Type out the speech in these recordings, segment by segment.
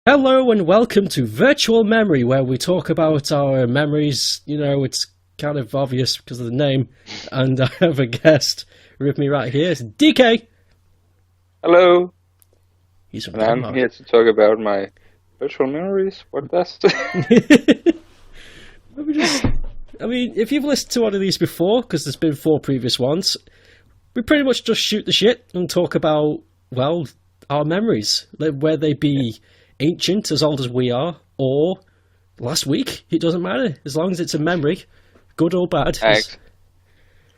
Hello and welcome to Virtual Memory, where we talk about our memories. You know, it's kind of obvious because of the name. And I have a guest with me right here. It's DK. Hello. He's from And I'm Denmark. here to talk about my virtual memories. What that's? If you've listened to one of these before, because there's been 4 previous ones, we pretty much just shoot the shit and talk about, well, our memories, where they be ancient, as old as we are, or last week. It doesn't matter, as long as it's a memory, good or bad. I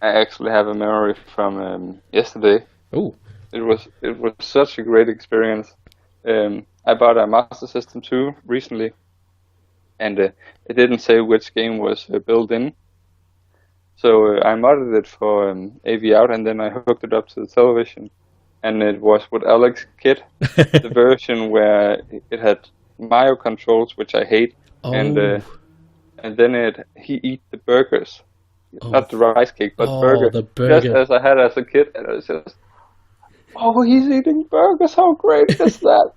actually have a memory from yesterday. Oh, it was such a great experience. I bought a Master System 2 recently, and it didn't say which game was built in. So I modded it for AV out, and then I hooked it up to the television. And it was with Alex Kidd, the version where it had Mario controls, which I hate, and then he eat the burgers, not the rice cake, but burger, the burger, just as I had as a kid, and it was just, he's eating burgers, how great is that?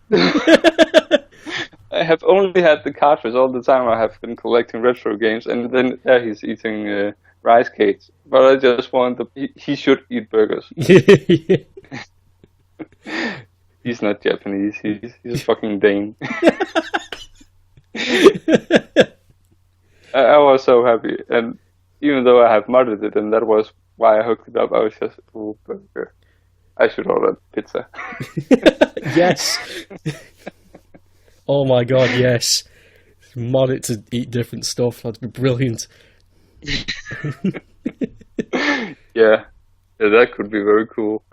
I have only had the cartridge all the time. I have been collecting retro games, and then he's eating rice cakes, but I just want he should eat burgers. He's not Japanese. He's a fucking Dane. I was so happy, and even though I have modded it, and that was why I hooked it up, I was just, burger. I should order pizza. Yes. Oh my god, yes. Mod it to eat different stuff. That'd be brilliant. Yeah, that could be very cool.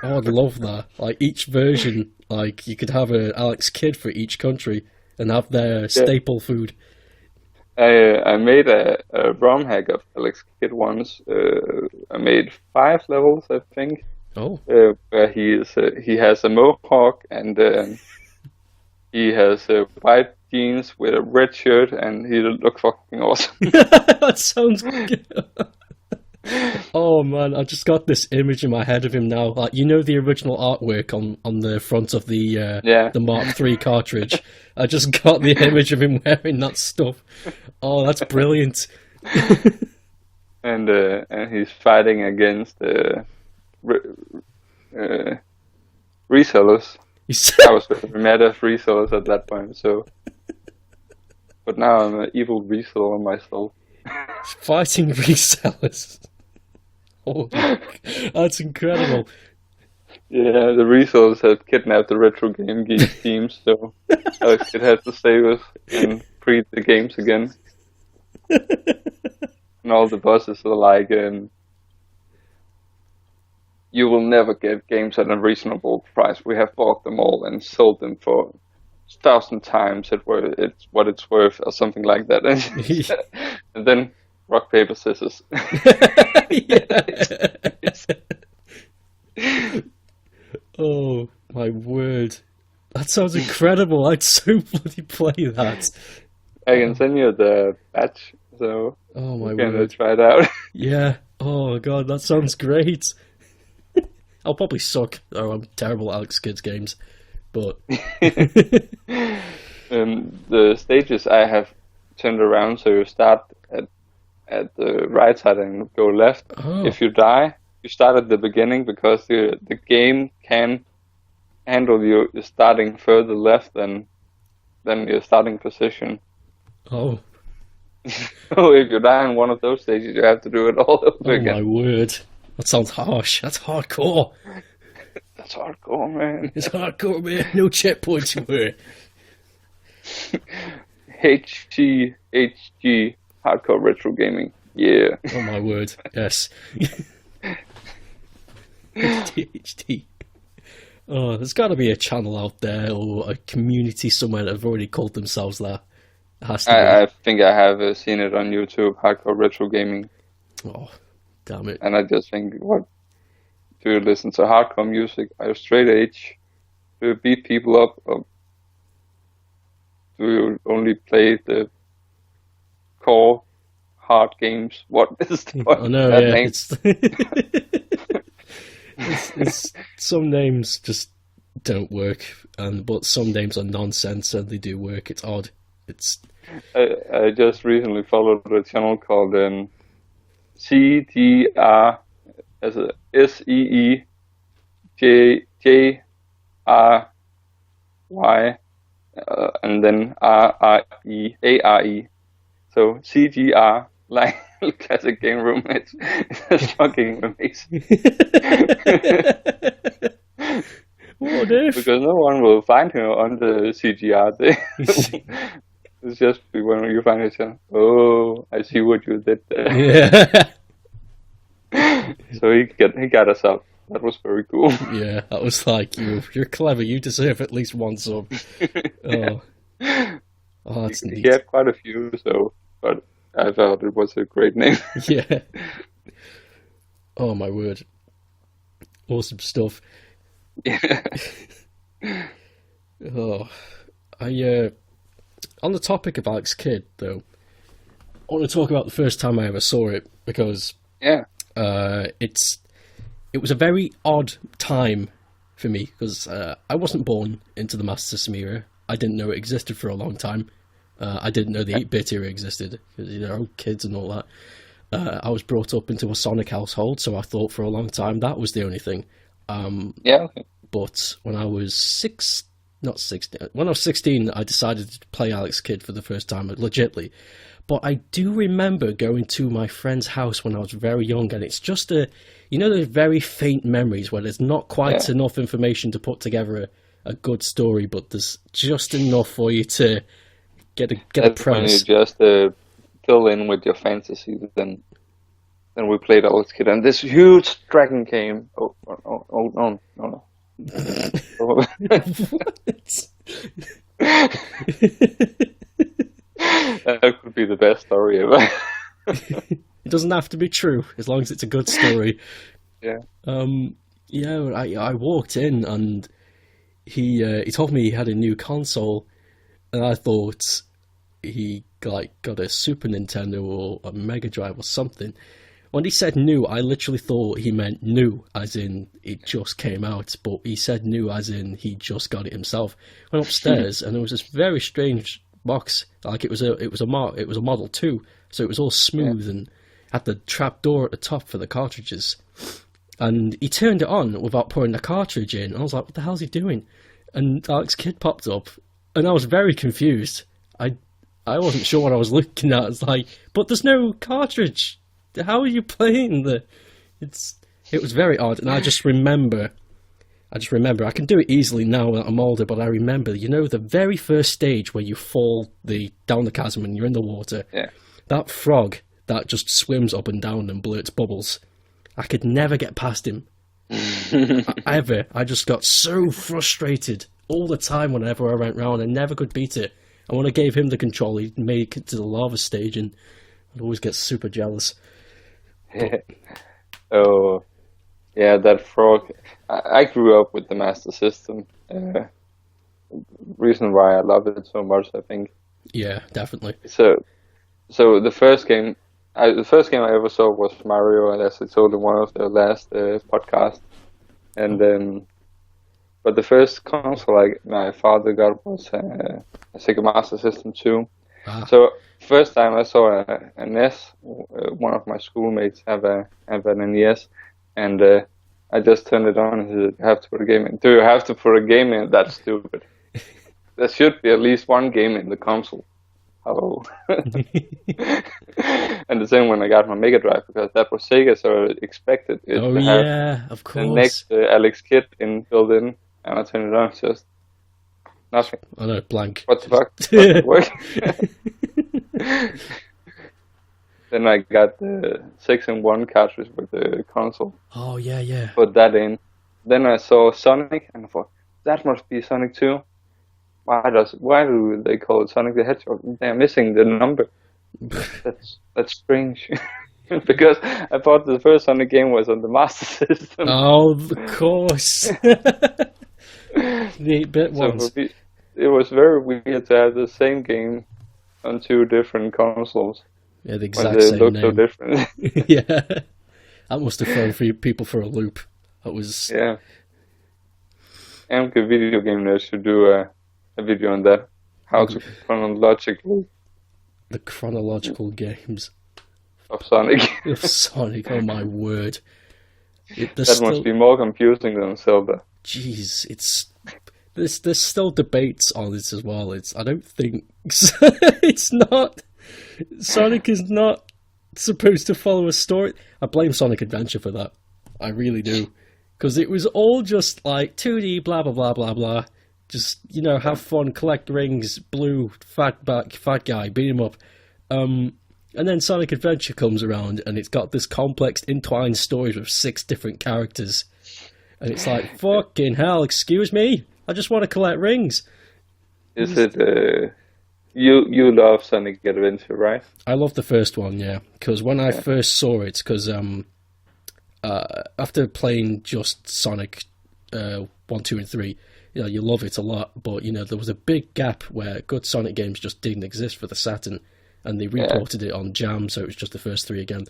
Oh, I'd love that. Like, each version, like, you could have an Alex Kidd for each country and have their staple food. I made a ROM hack of Alex Kidd once. I made 5 levels, I think. Oh. Where he has a mohawk, and he has white jeans with a red shirt, and he looks fucking awesome. That sounds good. Oh man, I just got this image in my head of him now. Like, you know, the original artwork on the front of the Mark III cartridge. I just got the image of him wearing that stuff. Oh, that's brilliant. And he's fighting against resellers. I was very mad at resellers at that point. But now I'm an evil reseller myself. Fighting resellers. Oh, that's incredible. Yeah, the resellers have kidnapped the retro game teams, so Alex Kidd has to save us and create the games again. And all the bosses are like, you will never get games at a reasonable price. We have bought them all and sold them for 1,000 times it's what it's worth, or something like that. And then rock, paper, scissors. Oh my word, that sounds incredible. I'd so bloody play that. I can send you the batch, so you can try it out. Yeah. Oh god, that sounds great. I'll probably suck. Oh, I'm terrible at Alex Kidd's games, but the stages I have turned around, so you start at the right side and go left. If you die, you start at the beginning, because the game can handle you starting further left than your starting position. Oh. So if you die in one of those stages, you have to do it all over again. Oh my word. That sounds harsh. That's hardcore. That's hardcore, man. It's hardcore, man. No checkpoints anywhere. HG, hardcore retro gaming. Yeah. Oh my word. Yes. HT. Oh, there's got to be a channel out there or a community somewhere that have already called themselves that. It has to be. I think I have seen it on YouTube, hardcore retro gaming. Oh, damn it. And I just think, what? Do you listen to hardcore music? Are you straight edge? Do you beat people up? Or do you only play the core hard games? What is the point I know, of that yeah. name? It's some names just don't work, but some names are nonsense and they do work. It's odd. I just recently followed a channel called CGR as a SEEJRY and then RREARE. So CGR, like classic game room. It's fucking amazing. What if? Because no one will find him on the CGR thing. It's just when you find it, oh, I see what you did there. Yeah. So he got us up. That was very cool. Yeah, that was like, you're clever. You deserve at least one sub. Oh, that's neat. He had quite a few, but I thought it was a great name. Yeah. Oh my word. Awesome stuff. Yeah. Oh, on the topic of Alex Kidd, though, I want to talk about the first time I ever saw it, because it was a very odd time for me, because I wasn't born into the Master System era. I didn't know it existed for a long time. I didn't know the 8-bit era existed, because, kids and all that. I was brought up into a Sonic household, so I thought for a long time that was the only thing. But when I was 16, I decided to play Alex Kidd for the first time, legitly. But I do remember going to my friend's house when I was very young, and it's just those very faint memories where there's not quite enough information to put together a good story, but there's just enough for you to get a premise. When you just fill in with your fantasy, then we played Alex Kidd, and this huge dragon came. Oh no. What? That could be the best story ever. It doesn't have to be true, as long as it's a good story. Yeah. I walked in and he told me he had a new console, and I thought he got a Super Nintendo or a Mega Drive or something. When he said new, I literally thought he meant new, as in it just came out, but he said new as in he just got it himself. Went upstairs and there was this very strange box, like it was a Model 2, so it was all smooth and had the trap door at the top for the cartridges. And he turned it on without putting the cartridge in, and I was like, what the hell's he doing? And Alex Kidd popped up, and I was very confused. I wasn't sure what I was looking at. It's like, but there's no cartridge. How are you playing it was very odd, and I just remember, I can do it easily now that I'm older, but I remember, the very first stage where you fall down the chasm and you're in the water, that frog that just swims up and down and blurts bubbles, I could never get past him. Ever. I just got so frustrated all the time whenever I went round. I never could beat it. And when I gave him the control, he'd make it to the lava stage, and I'd always get super jealous. Oh, yeah, that frog. I grew up with the Master System. Reason why I love it so much, I think. Yeah, definitely. So the first game I ever saw was Mario, and as I told in one of the last podcasts. And but the first console my father got was a Sega Master System 2. So first time I saw a NES, one of my schoolmates have an NES, and I just turned it on and said, "You have to put a game in." Do you have to put a game in? That's stupid. There should be at least one game in the console. Hello. And the same when I got my Mega Drive, because that was Sega, so I expected it to have of course. the next Alex Kidd built in, and I turned it on, just nothing. I know, blank. What the fuck? Doesn't work. Then I got the 6-in-1 cartridge with the console. Oh, yeah. Put that in. Then I saw Sonic, and I thought, that must be Sonic 2. Why do they call it Sonic the Hedgehog? They're missing the number. That's strange. Because I thought the first Sonic game was on the Master System. Oh, of course. The 8-bit ones. So it was very weird to have the same game on two different consoles. Yeah, the exact same look name. So different. Yeah, that must have thrown people for a loop. That was. Yeah. MK Video Game Nerd should do a video on that. How to chronologically The chronological games of Sonic. of Sonic. Oh my word! That must be more confusing than Zelda. Jeez, there's still debates on this as well. I don't think it's not. Sonic is not supposed to follow a story. I blame Sonic Adventure for that. I really do, because it was all just like 2D, blah blah blah blah blah. Just have fun, collect rings, blue fat guy, beat him up. And then Sonic Adventure comes around, and it's got this complex, entwined stories with 6 different characters. And it's like, fucking hell, excuse me? I just want to collect rings. Is it, you love Sonic Adventure, right? I love the first one, yeah. Because when I first saw it, because after playing just Sonic 1, 2, and 3, you love it a lot, but, there was a big gap where good Sonic games just didn't exist for the Saturn. And they reported it on Jam, so it was just the first 3 again.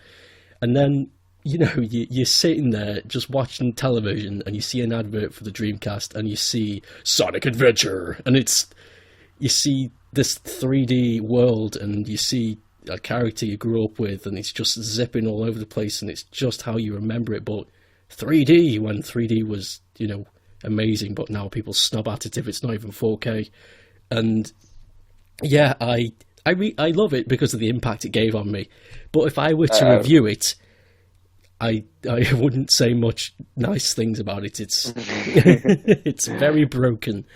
And then, you're sitting there just watching television, and you see an advert for the Dreamcast, and you see Sonic Adventure, and you see this 3D world, and you see a character you grew up with, and it's just zipping all over the place, and it's just how you remember it. But 3D, when 3D was, amazing, but now people snub at it if it's not even 4K. And yeah, I love it because of the impact it gave on me. But if I were to review it, I wouldn't say much nice things about it. It's it's very broken.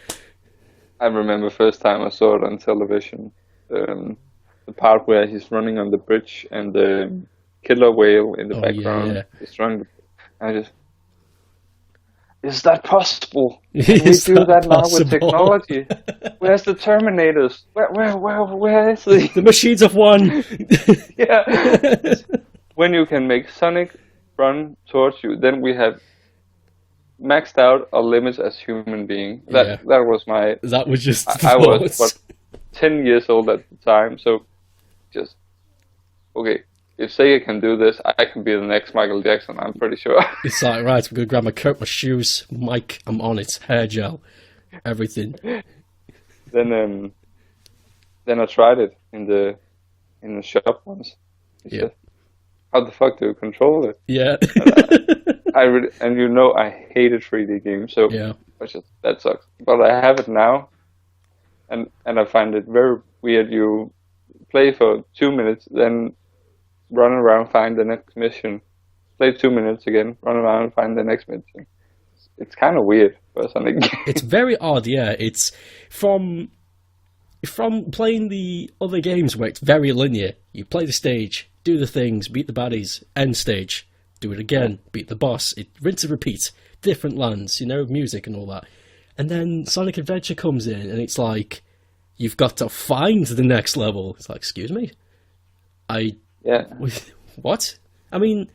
I remember first time I saw it on television, the part where he's running on the bridge and the killer whale in the background is running. Is that possible? Can we do that now with technology? Where's the Terminators? Where is the machines of one? Yeah. When you can make Sonic run towards you, then we have maxed out our limits as human being. That was my. That was just. I was 10 years old at the time, so just okay. If Sega can do this, I can be the next Michael Jackson, I'm pretty sure. It's like, right, I'm going to grab my coat, my shoes, mic, I'm on it, hair gel, everything. Then I tried it in the shop once. He said, how the fuck do you control it? Yeah. I hated 3D games, so that sucks. But I have it now, and I find it very weird. You play for 2 minutes, then run around, find the next mission. Play 2 minutes again, run around, find the next mission. It's kind of weird for Sonic. It's very odd, yeah. It's from playing the other games where it's very linear. You play the stage, do the things, beat the baddies, end stage, do it again, beat the boss. It rinse and repeat, different lands, music and all that. And then Sonic Adventure comes in, and it's like, you've got to find the next level. It's like, excuse me? What? I mean,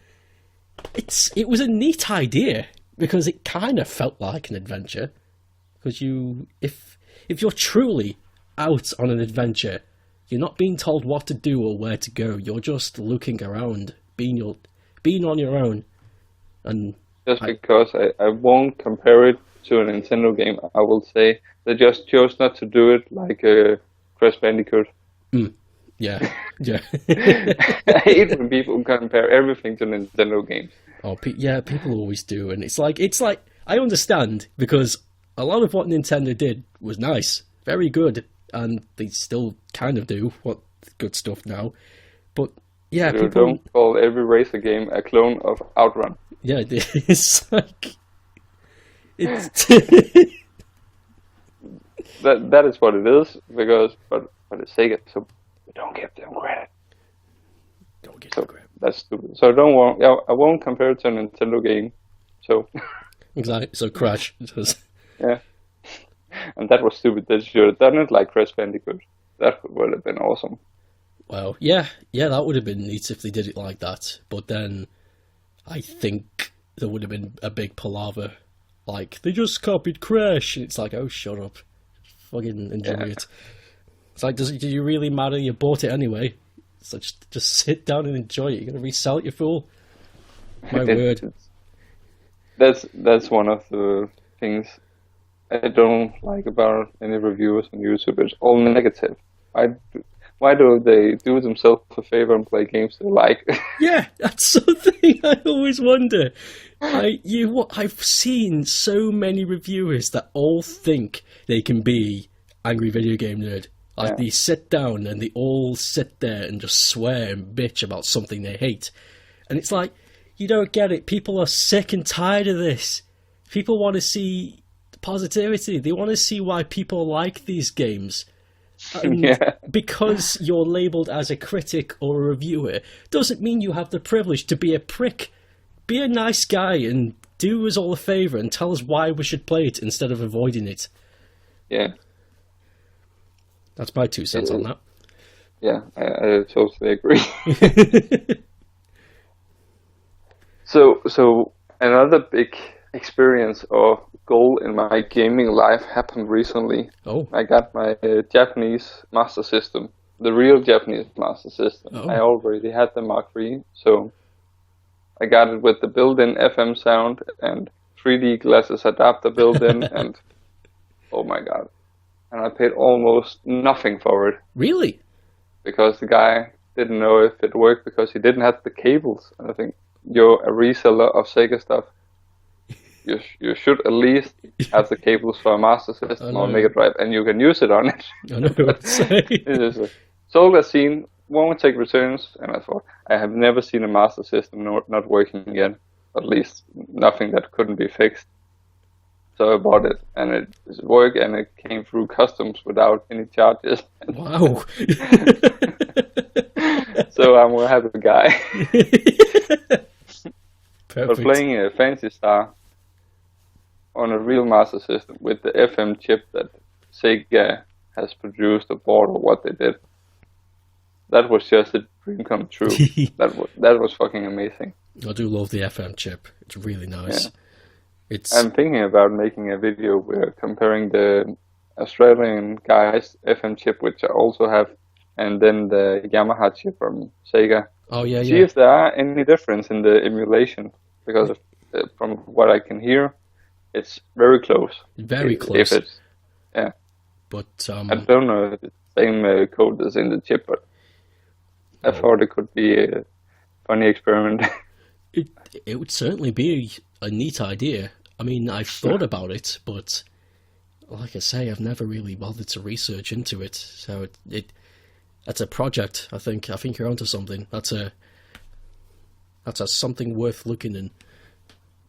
it was a neat idea because it kind of felt like an adventure. Because if you're truly out on an adventure, you're not being told what to do or where to go. You're just looking around, being on your own. And because I won't compare it to a Nintendo game, I will say they just chose not to do it like a Crash Bandicoot. Yeah. I hate when people compare everything to Nintendo games. Oh, people always do, and it's like I understand because a lot of what Nintendo did was nice, very good, and they still kind of do good stuff now. But yeah, people don't call every racer game a clone of Outrun. Yeah, it's like it's that is what it is but it's Sega, so don't give them credit. Don't give them credit. That's stupid. So I won't compare it to a Nintendo game. So exactly. So Crash. Yeah. And that was stupid. They should have done it like Crash Bandicoot. That would have been awesome. Well, yeah, that would have been neat if they did it like that. But then I think there would have been a big palaver. Like, they just copied Crash. And it's like, oh, shut up. Fucking enjoy it. It's like, do you really matter? You bought it anyway. So just sit down and enjoy it. You're going to resell it, you fool. My word. That's one of the things I don't like about any reviewers on YouTube. It's all negative. Why do they do themselves a favor and play games they like? Yeah, that's something I always wonder. I've seen so many reviewers that all think they can be angry video game nerd. Like Yeah. they sit down and they all sit there and just swear and bitch about something they hate. And it's like, you don't get it. People are sick and tired of this. People want to see positivity. They want to see why people like these games. And Yeah. because you're labelled as a critic or a reviewer doesn't mean you have the privilege to be a prick. Be a nice guy and do us all a favour and tell us why we should play it instead of avoiding it. Yeah. That's my 2 cents on that. Yeah, I totally agree. So another big experience or goal in my gaming life happened recently. Oh. I got my Japanese Master System, the real Japanese Master System. Oh. I already had the Mark III, so I got it with the built-in FM sound and 3D glasses adapter built-in, and oh my god. And I paid almost nothing for it. Really? Because the guy didn't know if it worked because he didn't have the cables. And I think you're a reseller of Sega stuff. You should at least have the cables for a Master System or Mega Drive, and you can use it on it. I know what to say. It is sold as seen, won't take returns, and I thought, I have never seen a Master System not working again. At least nothing that couldn't be fixed. So I bought it, and it worked, and it came through customs without any charges. Wow. So I'm a happy guy. Perfect. But playing a Fantasy Star on a real Master System with the FM chip that Sega has produced aboard or what they did, that was just a dream come true. That was fucking amazing. I do love the FM chip. It's really nice. Yeah. I'm thinking about making a video where comparing the Australian guys FM chip, which I also have, and then the Yamaha chip from Sega. Oh yeah, See if there are any difference in the emulation, because from what I can hear, it's very close. Very close. If it's, yeah. But I don't know if it's the same code as in the chip, but I thought it could be a funny experiment. It would certainly be a neat idea. I mean, I've thought about it, but like I say, I've never really bothered to research into it. So that's a project. I think you're onto something. That's a something worth looking in.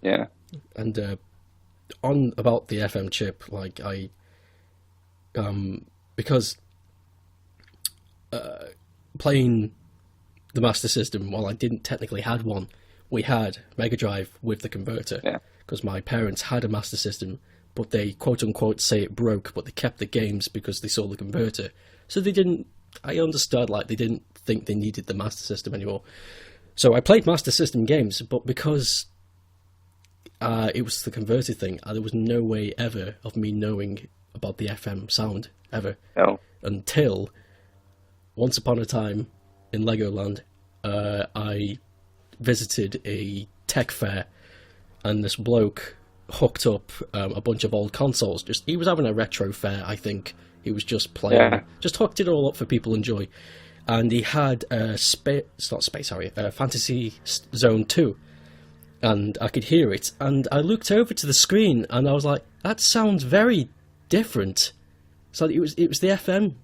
Yeah. And on about the FM chip, like because playing the Master System, while I didn't technically had one, we had Mega Drive with the converter. Yeah. Because my parents had a Master System, but they quote unquote say it broke, but they kept the games because they saw the converter. So they didn't. I understood, like, they didn't think they needed the Master System anymore. So I played Master System games, but because it was the converter thing, there was no way ever of me knowing about the FM sound ever. No. Until once upon a time in Legoland, I visited a tech fair, and this bloke hooked up a bunch of old consoles. He was having a retro fair, I think. He was just playing, just hooked it all up for people to enjoy. And he had Fantasy Zone 2. And I could hear it. And I looked over to the screen, and I was like, that sounds very different. So it was the FM.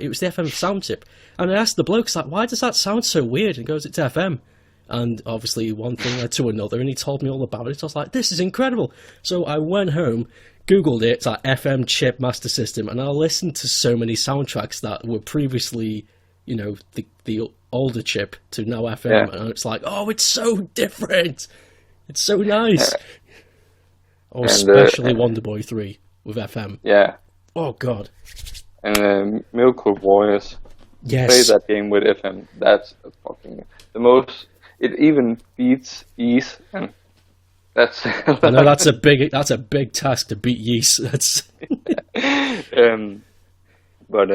It was the FM sound chip. And I asked the bloke, like, why does that sound so weird? And he goes, it's FM. And obviously one thing led to another, and he told me all about it. I was like, this is incredible. So I went home, Googled it, it's like FM chip Master System, and I listened to so many soundtracks that were previously, you know, the older chip to now FM, and it's like, oh, it's so different. It's so nice. Oh, especially Wonder Boy 3 with FM. Yeah. Oh, God. And Miracle Warriors. Yes. Play that game with FM. That's fucking the most. It even beats Ys, and that's. I know that's a big task to beat Ys. That's. But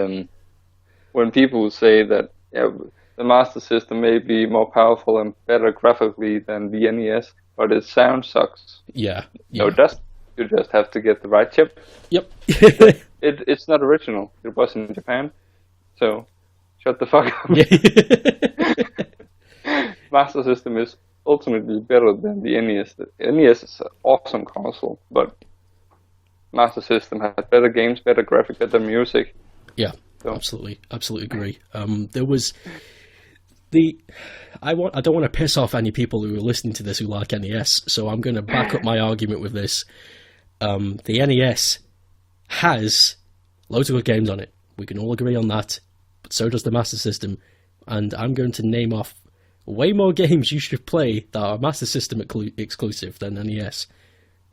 when people say that the Master System may be more powerful and better graphically than the NES, but its sound sucks. Yeah. No, it does. You just have to get the right chip. Yep. But it's not original. It was in Japan, so shut the fuck up. Master System is ultimately better than the NES. The NES is an awesome console, but Master System had better games, better graphics, better music. Yeah, so. absolutely agree. There was I don't want to piss off any people who are listening to this who like NES, so I'm going to back up my argument with this. The NES has loads of good games on it. We can all agree on that, but so does the Master System, and I'm going to name off way more games you should play that are Master System exclusive than NES.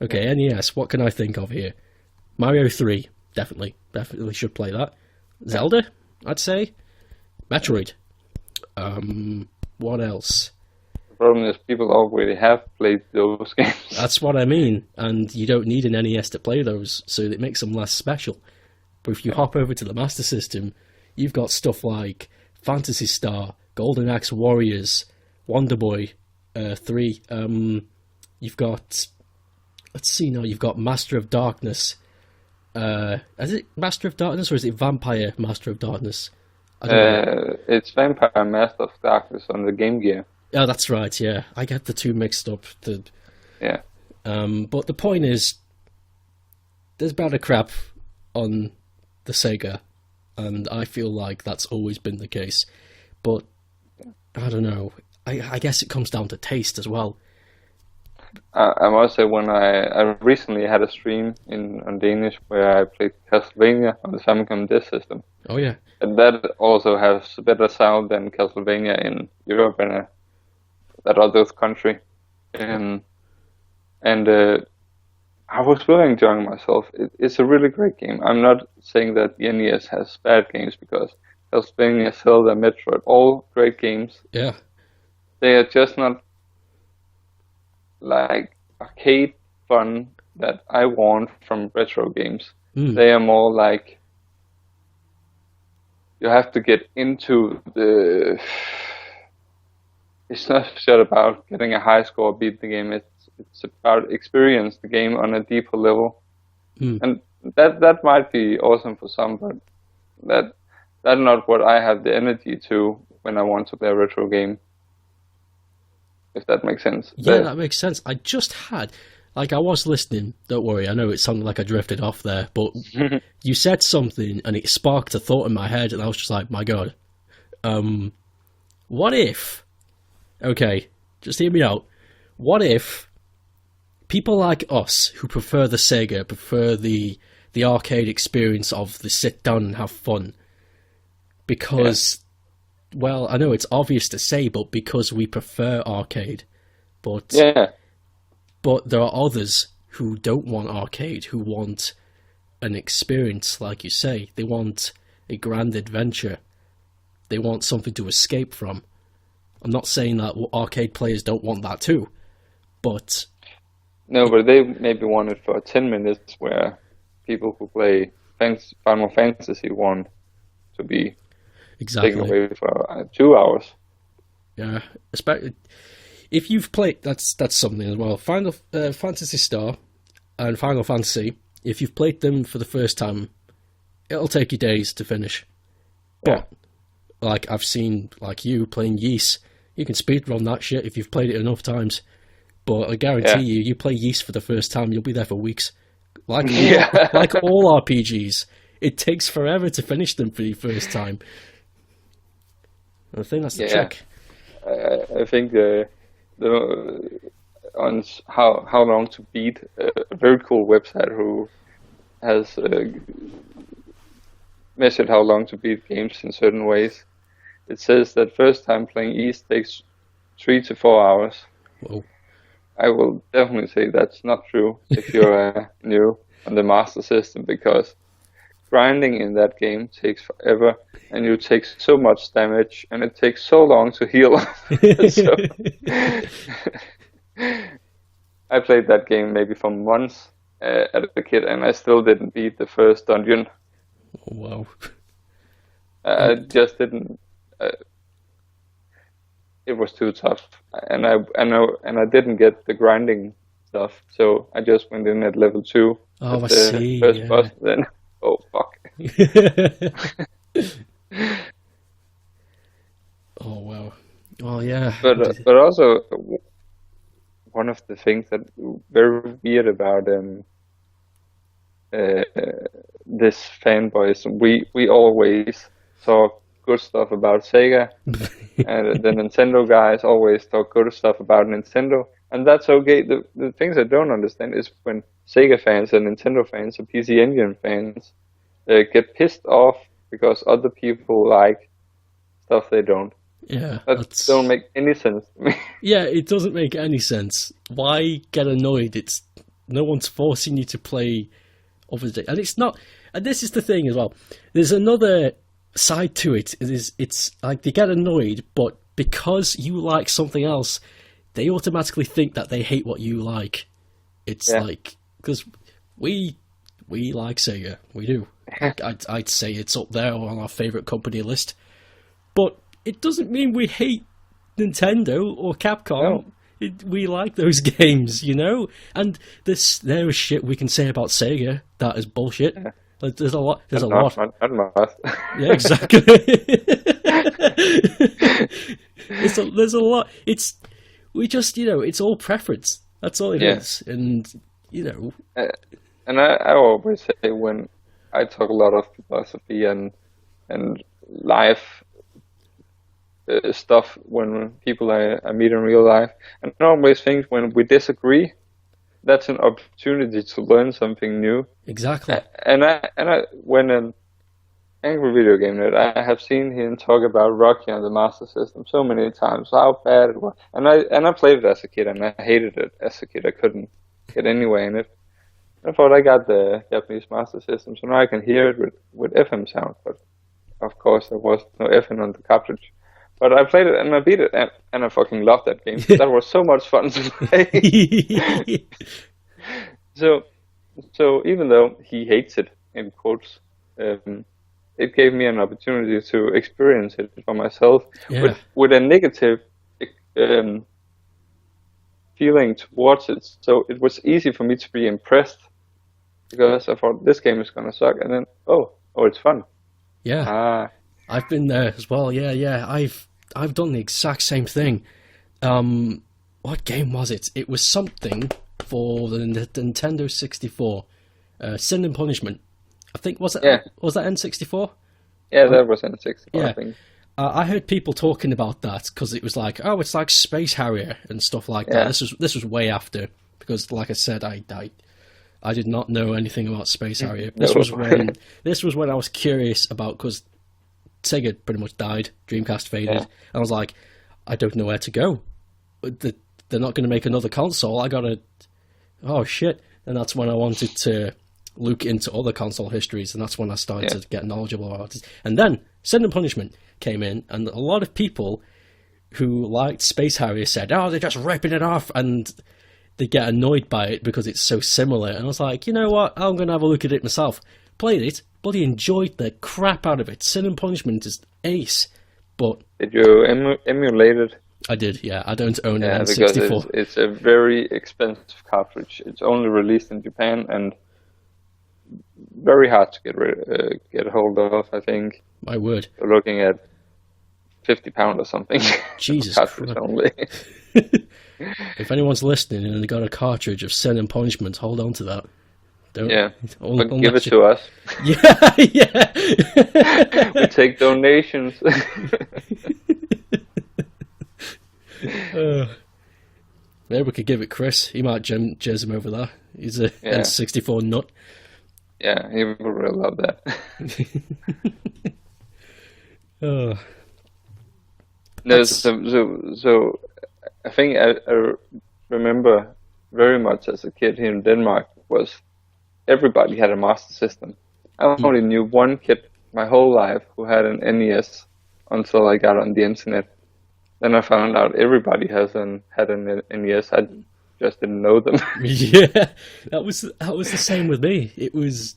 Okay, NES, what can I think of here? Mario 3, definitely should play that. Zelda, I'd say. Metroid. What else? The problem is people already have played those games. That's what I mean, and you don't need an NES to play those, so it makes them less special. But if you hop over to the Master System, you've got stuff like Phantasy Star, Golden Axe Warriors, Wonder Boy 3. You've got, let's see now, you've got Master of Darkness. Is it Master of Darkness or is it Vampire Master of Darkness? I don't know. It's Vampire Master of Darkness on the Game Gear. Oh, that's right, yeah. I get the two mixed up. Yeah. But the point is, there's better crap on the Sega, and I feel like that's always been the case. But, I don't know. I guess it comes down to taste as well. I must say, when I recently had a stream on Danish where I played Castlevania on the Famicom Disk System. Oh, yeah. And that also has better sound than Castlevania in Europe and that other country. I was really enjoying myself. It's a really great game. I'm not saying that the NES has bad games, because Castlevania, Zelda, Metroid, all great games. Yeah. They are just not like arcade fun that I want from retro games. They are more like you have to get into the. It's not just about getting a high score, beat the game. It's about experience the game on a deeper level, and that might be awesome for some, but that's not what I have the energy to when I want to play a retro game. If that makes sense. Yeah, that makes sense. I just had, I was listening, don't worry, I know it sounded like I drifted off there, but you said something and it sparked a thought in my head and I was just like, my God. What if, okay, just hear me out, what if people like us who prefer the Sega, prefer the arcade experience of the sit down and have fun, because... Yeah. Well, I know it's obvious to say, but because we prefer arcade. But there are others who don't want arcade, who want an experience, like you say. They want a grand adventure. They want something to escape from. I'm not saying that arcade players don't want that too, but... No, but they maybe want it for 10 minutes, where people who play Final Fantasy want to be... Exactly. Taken away for 2 hours. Yeah, especially if you've played. That's something as well. Final Fantasy Star and Final Fantasy. If you've played them for the first time, it'll take you days to finish. But like I've seen, like you playing Yeast, you can speedrun that shit if you've played it enough times. But I guarantee you play Yeast for the first time, you'll be there for weeks. Like all RPGs, it takes forever to finish them for the first time. I think that's the trick. I think on how long to beat, a very cool website who has measured how long to beat games in certain ways. It says that first time playing East takes 3 to 4 hours. Whoa. I will definitely say that's not true if you're new on the Master System, because grinding in that game takes forever, and you take so much damage, and it takes so long to heal. So, I played that game maybe for months as a kid, and I still didn't beat the first dungeon. Oh, wow. I just didn't. It was too tough, and I didn't get the grinding stuff. So I just went in at level 2. Oh, I at the see. first Yeah. boss. Then, oh fuck. Oh wow. Oh yeah. But also one of the things that very weird about uh, this fanboys, we always talk good stuff about Sega, and the Nintendo guys always talk good stuff about Nintendo, and that's okay. The things I don't understand is when Sega fans and Nintendo fans or PC Engine fans get pissed off because other people like stuff they don't. Yeah, That don't make any sense to me. yeah, it doesn't make any sense. Why get annoyed? It's no one's forcing you to play other day, and it's not. And this is the thing as well. There's another side to it. It's like they get annoyed, but because you like something else, they automatically think that they hate what you like. It's like because we like Sega, we do. I'd say it's up there on our favorite company list, but it doesn't mean we hate Nintendo or Capcom. No. We like those games, you know? And there is shit we can say about Sega that is bullshit. Yeah. Like, there's a lot. Not much. Yeah, exactly. There's a lot. We just, it's all preference. That's all it is. And, And I always say when I talk a lot of philosophy and life stuff when people I meet in real life, and I always think when we disagree, that's an opportunity to learn something new. Exactly. And I when an angry video game nerd, I have seen him talk about Rocky on the Master System so many times, how bad it was, and I played it as a kid and I hated it as a kid. I couldn't get anywhere in it. I thought I got the Japanese Master System, so now I can hear it with FM sound, but of course there was no FM on the cartridge. But I played it and I beat it, and I fucking loved that game. That was so much fun to play. So even though he hates it, in quotes, it gave me an opportunity to experience it for myself with a negative feeling towards it. So it was easy for me to be impressed because I thought this game is gonna suck, and then oh, it's fun. Yeah. I've been there as well. Yeah. I've done the exact same thing. What game was it? It was something for the Nintendo 64. Sin and Punishment. I think was that N64? Yeah, that was N64. Yeah. I think. I heard people talking about that because it was like, oh, it's like Space Harrier and stuff like that. This was way after, because like I said, I did not know anything about Space Harrier. This was when I was curious about, because Sega pretty much died, Dreamcast faded, and I was like, I don't know where to go. They're not going to make another console. I gotta, oh shit! And that's when I wanted to look into other console histories, and that's when I started to get knowledgeable about it. And then Sin and Punishment came in, and a lot of people who liked Space Harrier said, oh, they're just ripping it off, and they get annoyed by it because it's so similar. And I was like, you know what, I'm going to have a look at it myself. Played it, bloody enjoyed the crap out of it. Sin and Punishment is ace, but... Did you emulate it? I did, yeah. I don't own an N64. Because it's a very expensive cartridge. It's only released in Japan, and very hard to get a hold of, I think. My word. We're looking at £50 or something. Jesus Christ. Only. If anyone's listening and they got a cartridge of Sin and Punishment, hold on to that. Don't, but give it to us. Yeah. We take donations. Maybe we could give it Chris. He might jazz him over there. He's a N64 nut. Yeah, he would really love that. No, so I think I remember very much as a kid here in Denmark was everybody had a Master System. I only knew one kid my whole life who had an NES until I got on the internet. Then I found out everybody had an NES. I just didn't know them. Yeah, that was the same with me. It was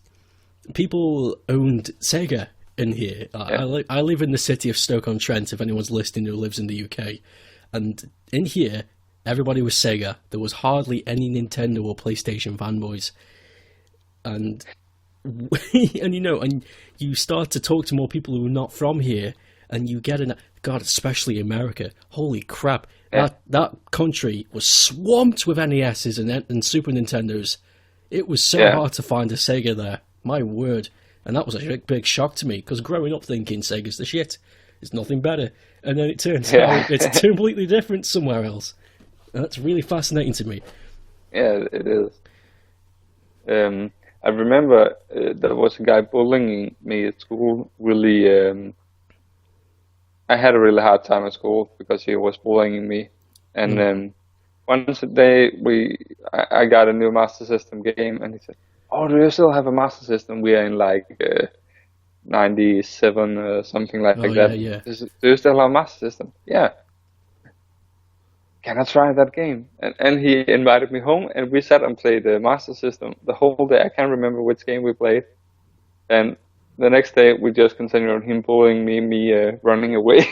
people owned Sega in here. I live in the city of Stoke-on-Trent. If anyone's listening who lives in the UK, and in here, everybody was Sega. There was hardly any Nintendo or PlayStation fanboys. And and you start to talk to more people who are not from here, and you get God, especially America. Holy crap! Yeah. That country was swamped with NESs and Super Nintendos. It was so hard to find a Sega there. My word! And that was a big shock to me, because growing up thinking Sega's the shit, it's nothing better, and then it turns out it's completely different somewhere else. And that's really fascinating to me. Yeah, it is. I remember there was a guy bullying me at school. Really, I had a really hard time at school because he was bullying me. And once a day, I got a new Master System game, and he said, "Oh, do you still have a Master System?" We are in like 97 or something like that. Yeah. Do you still have a Master System? Yeah. Can I try that game? And he invited me home, and we sat and played the Master System the whole day. I can't remember which game we played. And the next day, we just continued on him bullying me running away.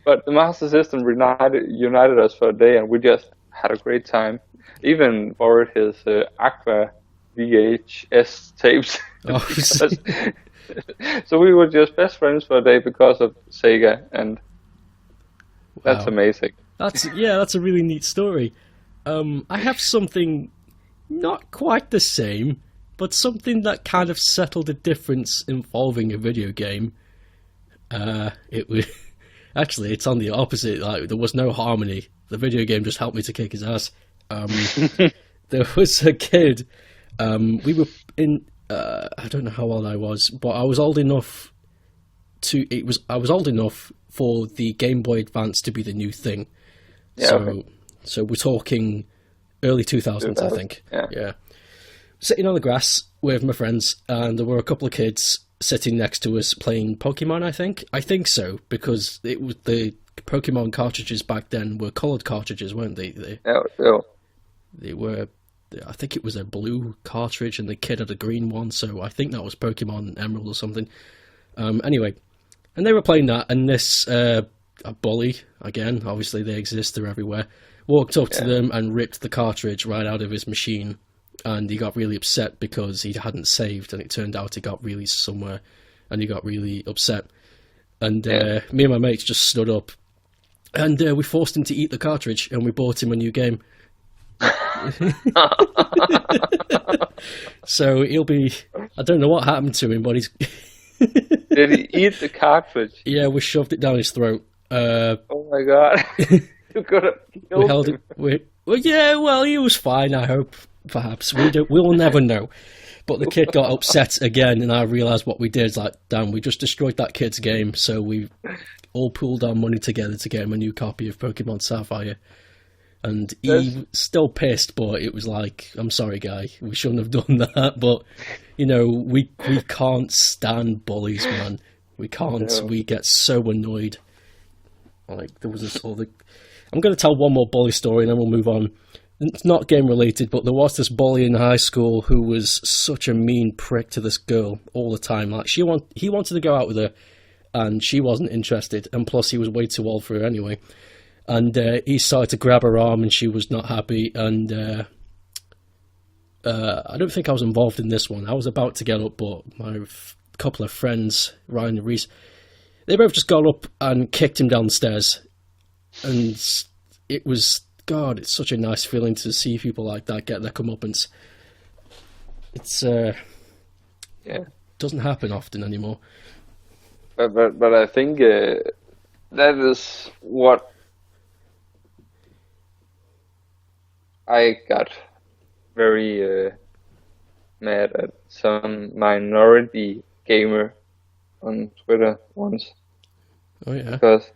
But the Master System united us for a day, and we just had a great time. Even borrowed his Aqua VHS tapes. So we were just best friends for a day because of Sega, and that's amazing. That's a really neat story. I have something not quite the same, but something that kind of settled a difference involving a video game. It was actually, it's on the opposite. Like, there was no harmony. The video game just helped me to kick his ass. There was a kid. We were in. I don't know how old I was, but I was old enough I was old enough for the Game Boy Advance to be the new thing. Yeah, so we're talking early 2000s, I think. Yeah. Sitting on the grass with my friends, and there were a couple of kids sitting next to us playing Pokemon, I think so, because it was the Pokemon cartridges back then were coloured cartridges, weren't they? They were, I think it was a blue cartridge and the kid had a green one, so I think that was Pokemon Emerald or something. Anyway, and they were playing that, and this a bully, again, obviously they exist, they're everywhere, walked up to them and ripped the cartridge right out of his machine, and he got really upset because he hadn't saved, and it turned out he got really somewhere, and he got really upset. And me and my mates just stood up, and we forced him to eat the cartridge, and we bought him a new game. So he'll be, I don't know what happened to him, but he's Did he eat the cartridge? Yeah, we shoved it down his throat. Oh my god. You could have killed him. Well, he was fine, I hope. Perhaps. We'll never know. But the kid got upset again, and I realised what we did. It's like, damn, we just destroyed that kid's game, so we all pooled our money together to get him a new copy of Pokemon Sapphire. And he was still pissed, but it was like, I'm sorry, guy, we shouldn't have done that. But, we can't stand bullies, man. We can't. No. We get so annoyed. Like, there was this other... I'm going to tell one more bully story, and then we'll move on. It's not game related, but there was this bully in high school who was such a mean prick to this girl all the time. Like, he wanted to go out with her, and she wasn't interested, and plus he was way too old for her anyway. And he started to grab her arm, and she was not happy. And I don't think I was involved in this one. I was about to get up, but my couple of friends, Ryan and Reese, they both just got up and kicked him down the stairs. And it was, God, it's such a nice feeling to see people like that get their comeuppance. It's doesn't happen often anymore. But I think that is what I got very mad at some minority gamer on Twitter once. Oh yeah. Because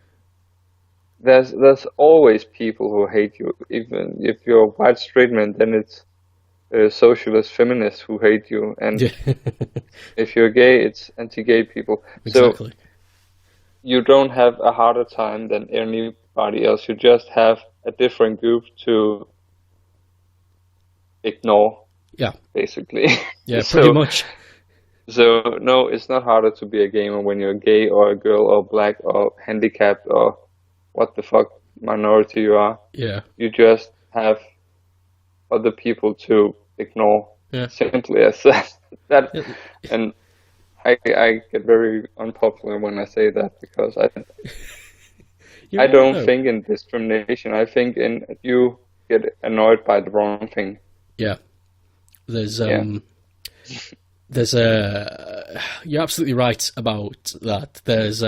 there's always people who hate you. Even if you're a white straight man, then it's socialist feminists who hate you. And if you're gay, it's anti-gay people. Exactly. So you don't have a harder time than anybody else. You just have a different group to ignore. Yeah. Basically. Yeah, pretty much. So no, it's not harder to be a gamer when you're gay or a girl or black or handicapped or what the fuck minority you are. Yeah. You just have other people to ignore. Yeah. Simply as that. That, Yeah. and I get very unpopular when I say that, because You're I right don't though. think in discrimination. I think in you get annoyed by the wrong thing. Yeah. There's Yeah. there's a you're absolutely right about that. There's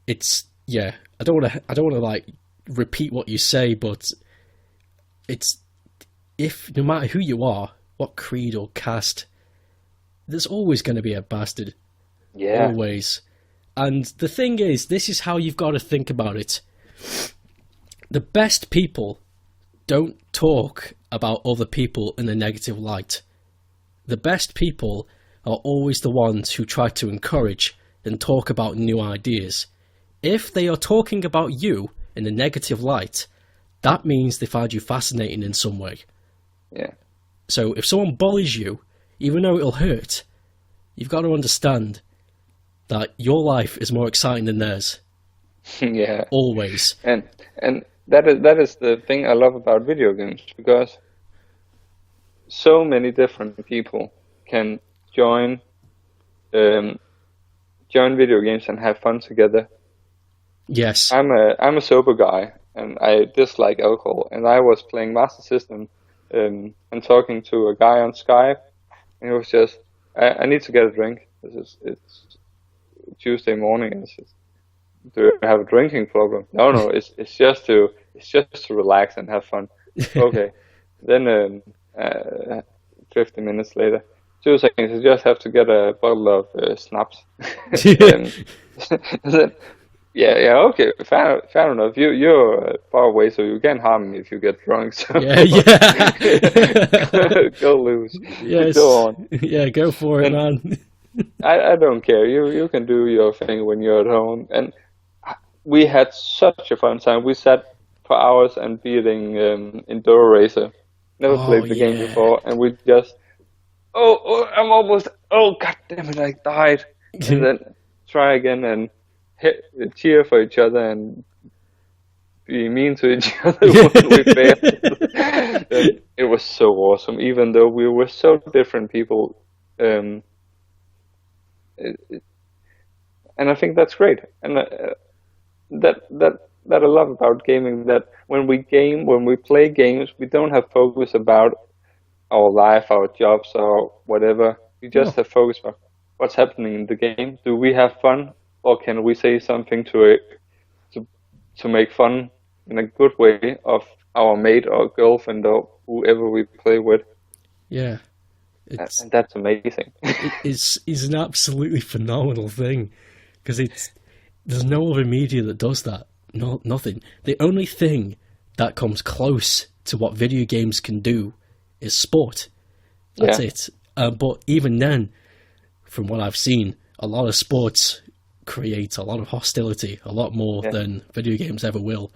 it's yeah. I don't want to like repeat what you say, but it's if no matter who you are, what creed or caste, there's always going to be a bastard. Yeah. Always. And the thing is, this is how you've got to think about it. The best people don't talk about other people in a negative light. The best people are always the ones who try to encourage and talk about new ideas. If they are talking about you in a negative light, that means they find you fascinating in some way. Yeah. So if someone bullies you, even though it'll hurt, you've got to understand that your life is more exciting than theirs. Yeah. Always. And that is the thing I love about video games, because so many different people can join video games and have fun together. Yes. I'm a sober guy, and I dislike alcohol. And I was playing Master System and talking to a guy on Skype, and he was just, I need to get a drink. It's Tuesday morning. It's just, do you have a drinking problem? No, it's just to relax and have fun. Okay, then 50 minutes later, 2 seconds. You just have to get a bottle of snaps. And then, yeah, okay, fair enough. You're far away, so you can't harm me if you get drunk. So Yeah. go loose. Yes. Go on. Yeah, go for it, man. I don't care. You can do your thing when you're at home. And we had such a fun time. We sat for hours and beating Enduro Racer. Never played the game before, and we just I'm almost god damn it, I died. And then try again and cheer for each other and be mean to each other when we failed. It was so awesome, even though we were so different people. And I think that's great, and that I love about gaming, that when we play games, we don't have focus about our life, our jobs, or whatever. We just have focus on what's happening in the game. Do we have fun, or can we say something to make fun in a good way of our mate or girlfriend or whoever we play with? Yeah. And that's amazing. It's an absolutely phenomenal thing, because there's no other media that does that. No, nothing. The only thing that comes close to what video games can do is sport. That's it. But even then, from what I've seen, a lot of sports create a lot of hostility, a lot more than video games ever will.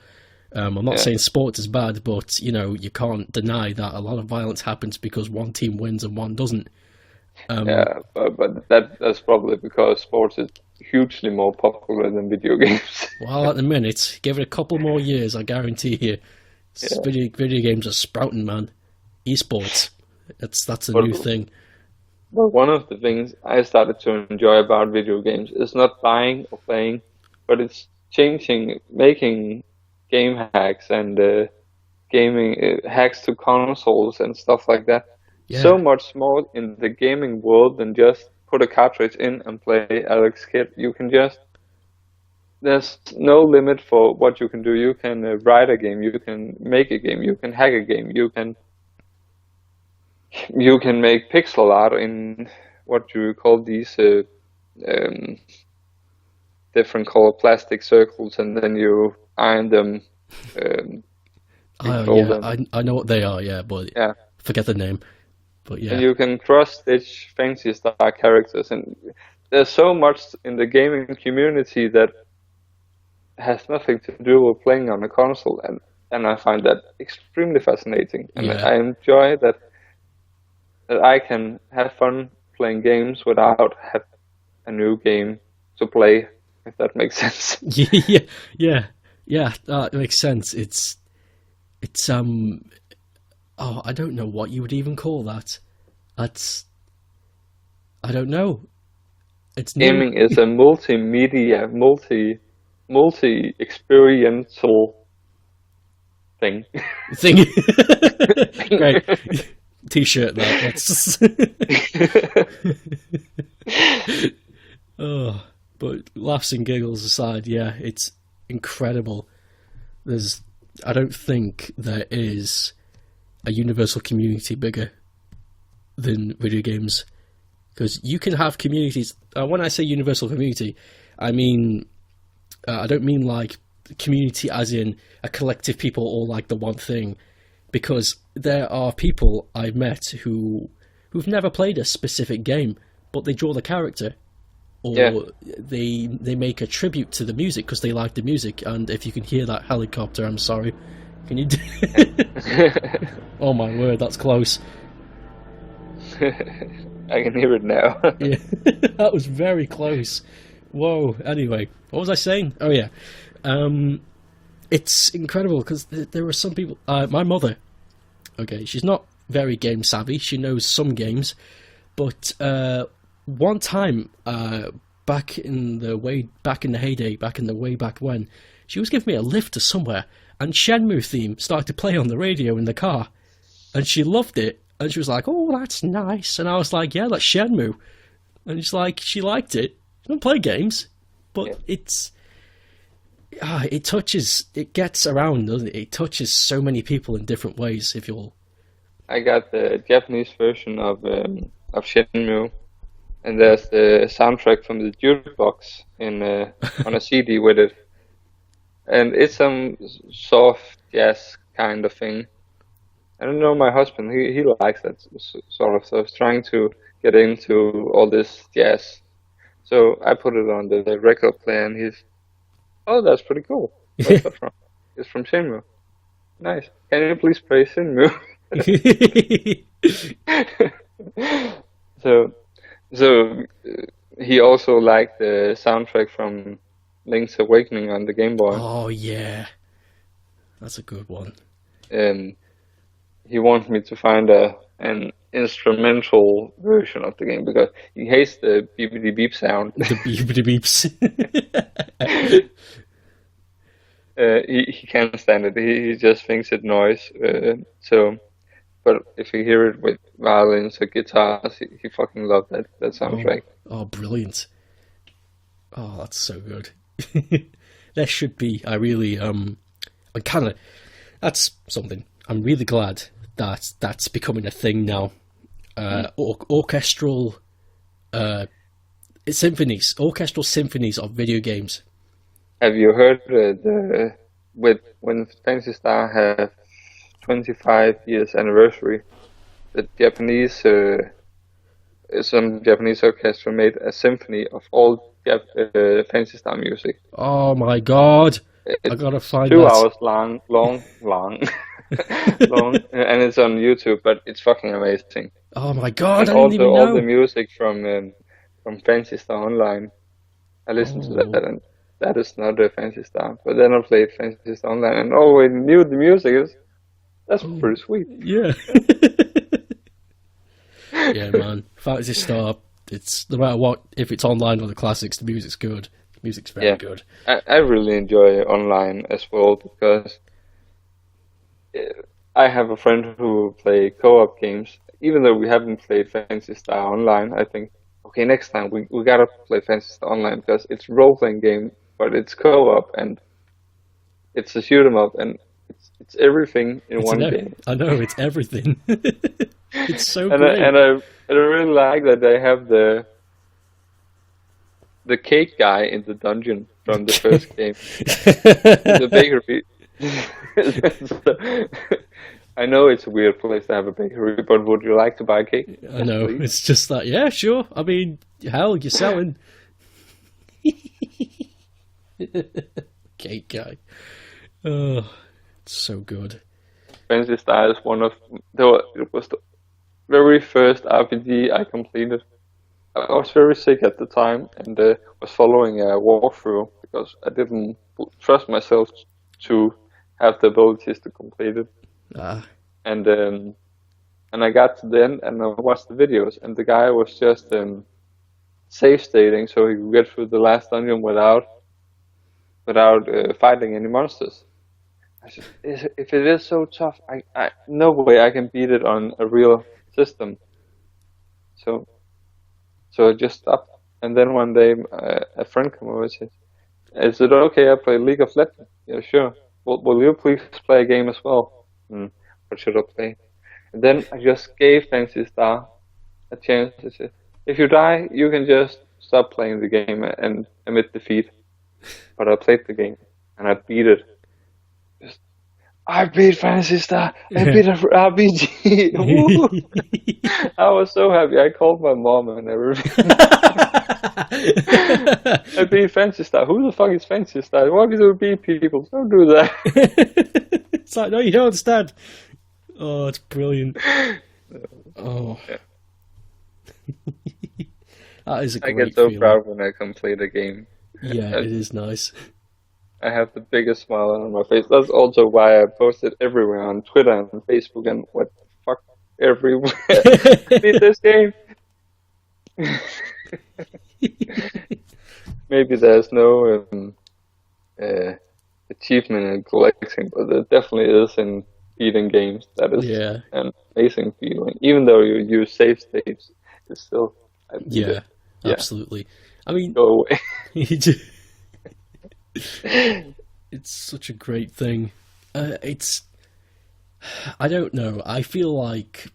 I'm not saying sport is bad, but you can't deny that a lot of violence happens because one team wins and one doesn't. But that's probably because sports is hugely more popular than video games. Well, at the minute, give it a couple more years, I guarantee you, video games are sprouting, man. Esports, that's a new thing. Well, one of the things I started to enjoy about video games is not buying or playing, but it's making game hacks and gaming hacks to consoles and stuff like that. Yeah. So much more in the gaming world than just put a cartridge in and play Alex Kidd. You can there's no limit for what you can do. You can write a game, you can make a game, you can hack a game, you can make pixel art in what you call these different color plastic circles, and then you iron them. I know what they are, but forget the name. But and you can cross-stitch fancy star characters, and there's so much in the gaming community that has nothing to do with playing on a console, and I find that extremely fascinating, and I enjoy that I can have fun playing games without having a new game to play, if that makes sense. Yeah. Yeah, that makes sense. It's oh, I don't know what you would even call that. That's I don't know. It's near Gaming is a multimedia, multi-experiential thing. thing. Great T-shirt. That's oh, but laughs and giggles aside, yeah, it's incredible. I don't think there is a universal community bigger than video games, because you can have communities. When I say universal community, I mean I don't mean like community as in a collective people all like the one thing, because there are people I've met who've never played a specific game, but they draw the character, or they make a tribute to the music because they like the music. And if you can hear that helicopter, I'm sorry, can you? Oh my word, that's close. I can hear it now. Yeah, that was very close. Whoa. Anyway, what was I saying? Oh yeah, it's incredible because there are some people. My mother, okay, she's not very game savvy. She knows some games, but one time, back in the heyday, back in the way back when, she was giving me a lift to somewhere, and Shenmue theme started to play on the radio in the car, and she loved it, and she was like, "Oh, that's nice," and I was like, "Yeah, that's Shenmue," and she's like, she liked it. She don't play games, but it touches, it gets around, doesn't it? It touches so many people in different ways. If you'll, I got the Japanese version of Shenmue, and there's the soundtrack from the jukebox in on a CD with it, and it's some soft jazz kind of thing. I don't know, my husband, he likes that sort of stuff, trying to get into all this jazz. So I put it on the record player, and he's, oh, that's pretty cool. Where's that from? It's from Shenmue. Nice. Can you please play Shenmue? So he also liked the soundtrack from Link's Awakening on the Game Boy. Oh yeah, that's a good one. And he wants me to find an instrumental version of the game because he hates the beepity beep sound. The beepity beeps. He can't stand it. He just thinks it's noise. But if you hear it with violins or guitars, he fucking loved that soundtrack. Oh, brilliant! Oh, that's so good. There should be. That's something. I'm really glad that's becoming a thing now. Orchestral symphonies of video games. Have you heard when Fantasy Star had 25 years anniversary, the Japanese some Japanese orchestra made a symphony of all Fantasy Star music. Oh my god! I gotta find 2 that. hours long, long, and it's on YouTube. But it's fucking amazing. Oh my god! And I didn't even know. all the music from Fantasy Star Online. I listened to that, and that is not a Fantasy Star. But then I played Fantasy Star Online, and I knew the music is. That's pretty sweet. Yeah. Yeah, man. Fantasy Star, it's no matter what, if it's online or the classics, the music's good. The music's very good. I really enjoy online as well because I have a friend who play co-op games. Even though we haven't played Fantasy Star Online, I think, okay, next time we gotta play Fantasy Star Online because it's a role-playing game, but it's co-op and it's a shoot 'em up and it's everything in one game. I know, it's everything. It's so and great. I really like that they have the cake guy in the dungeon from the first game. The bakery. I know it's a weird place to have a bakery, but would you like to buy cake? I know, please. It's just that, yeah, sure. I mean, hell, you're selling. Cake guy. Oh, it's so good. Fantasy Star is it was the very first RPG I completed. I was very sick at the time and was following a walkthrough because I didn't trust myself to have the abilities to complete it. Ah. And I got to the end and I watched the videos, and the guy was just save stating so he could get through the last dungeon without fighting any monsters. I said, if it is so tough, I no way I can beat it on a real system. So I just stopped. And then one day a friend came over and said, "Is it okay I play League of Legends?" "Yeah, sure." Will you please play a game as well?" What should I play? And then I just gave Fantasy Star a chance. I said, "If you die, you can just stop playing the game and admit defeat." But I played the game and I beat it. I beat Fantasy Star. I beat an RPG. I was so happy. I called my mom and everything. I beat Fantasy Star. Who the fuck is Fantasy Star? Why do you beat people? Don't do that. It's like, no, you don't understand. Oh, it's brilliant. Oh. Yeah. That is a great I get so feeling. proud when I complete a game. Yeah, it is nice. I have the biggest smile on my face. That's also why I post it everywhere on Twitter and Facebook and what the fuck everywhere. Beat this game. Maybe there's no achievement in collecting, but there definitely is in beating games. That is an amazing feeling. Even though you use save states, it's still absolutely. I mean, go away. It's such a great thing. I don't know. I feel like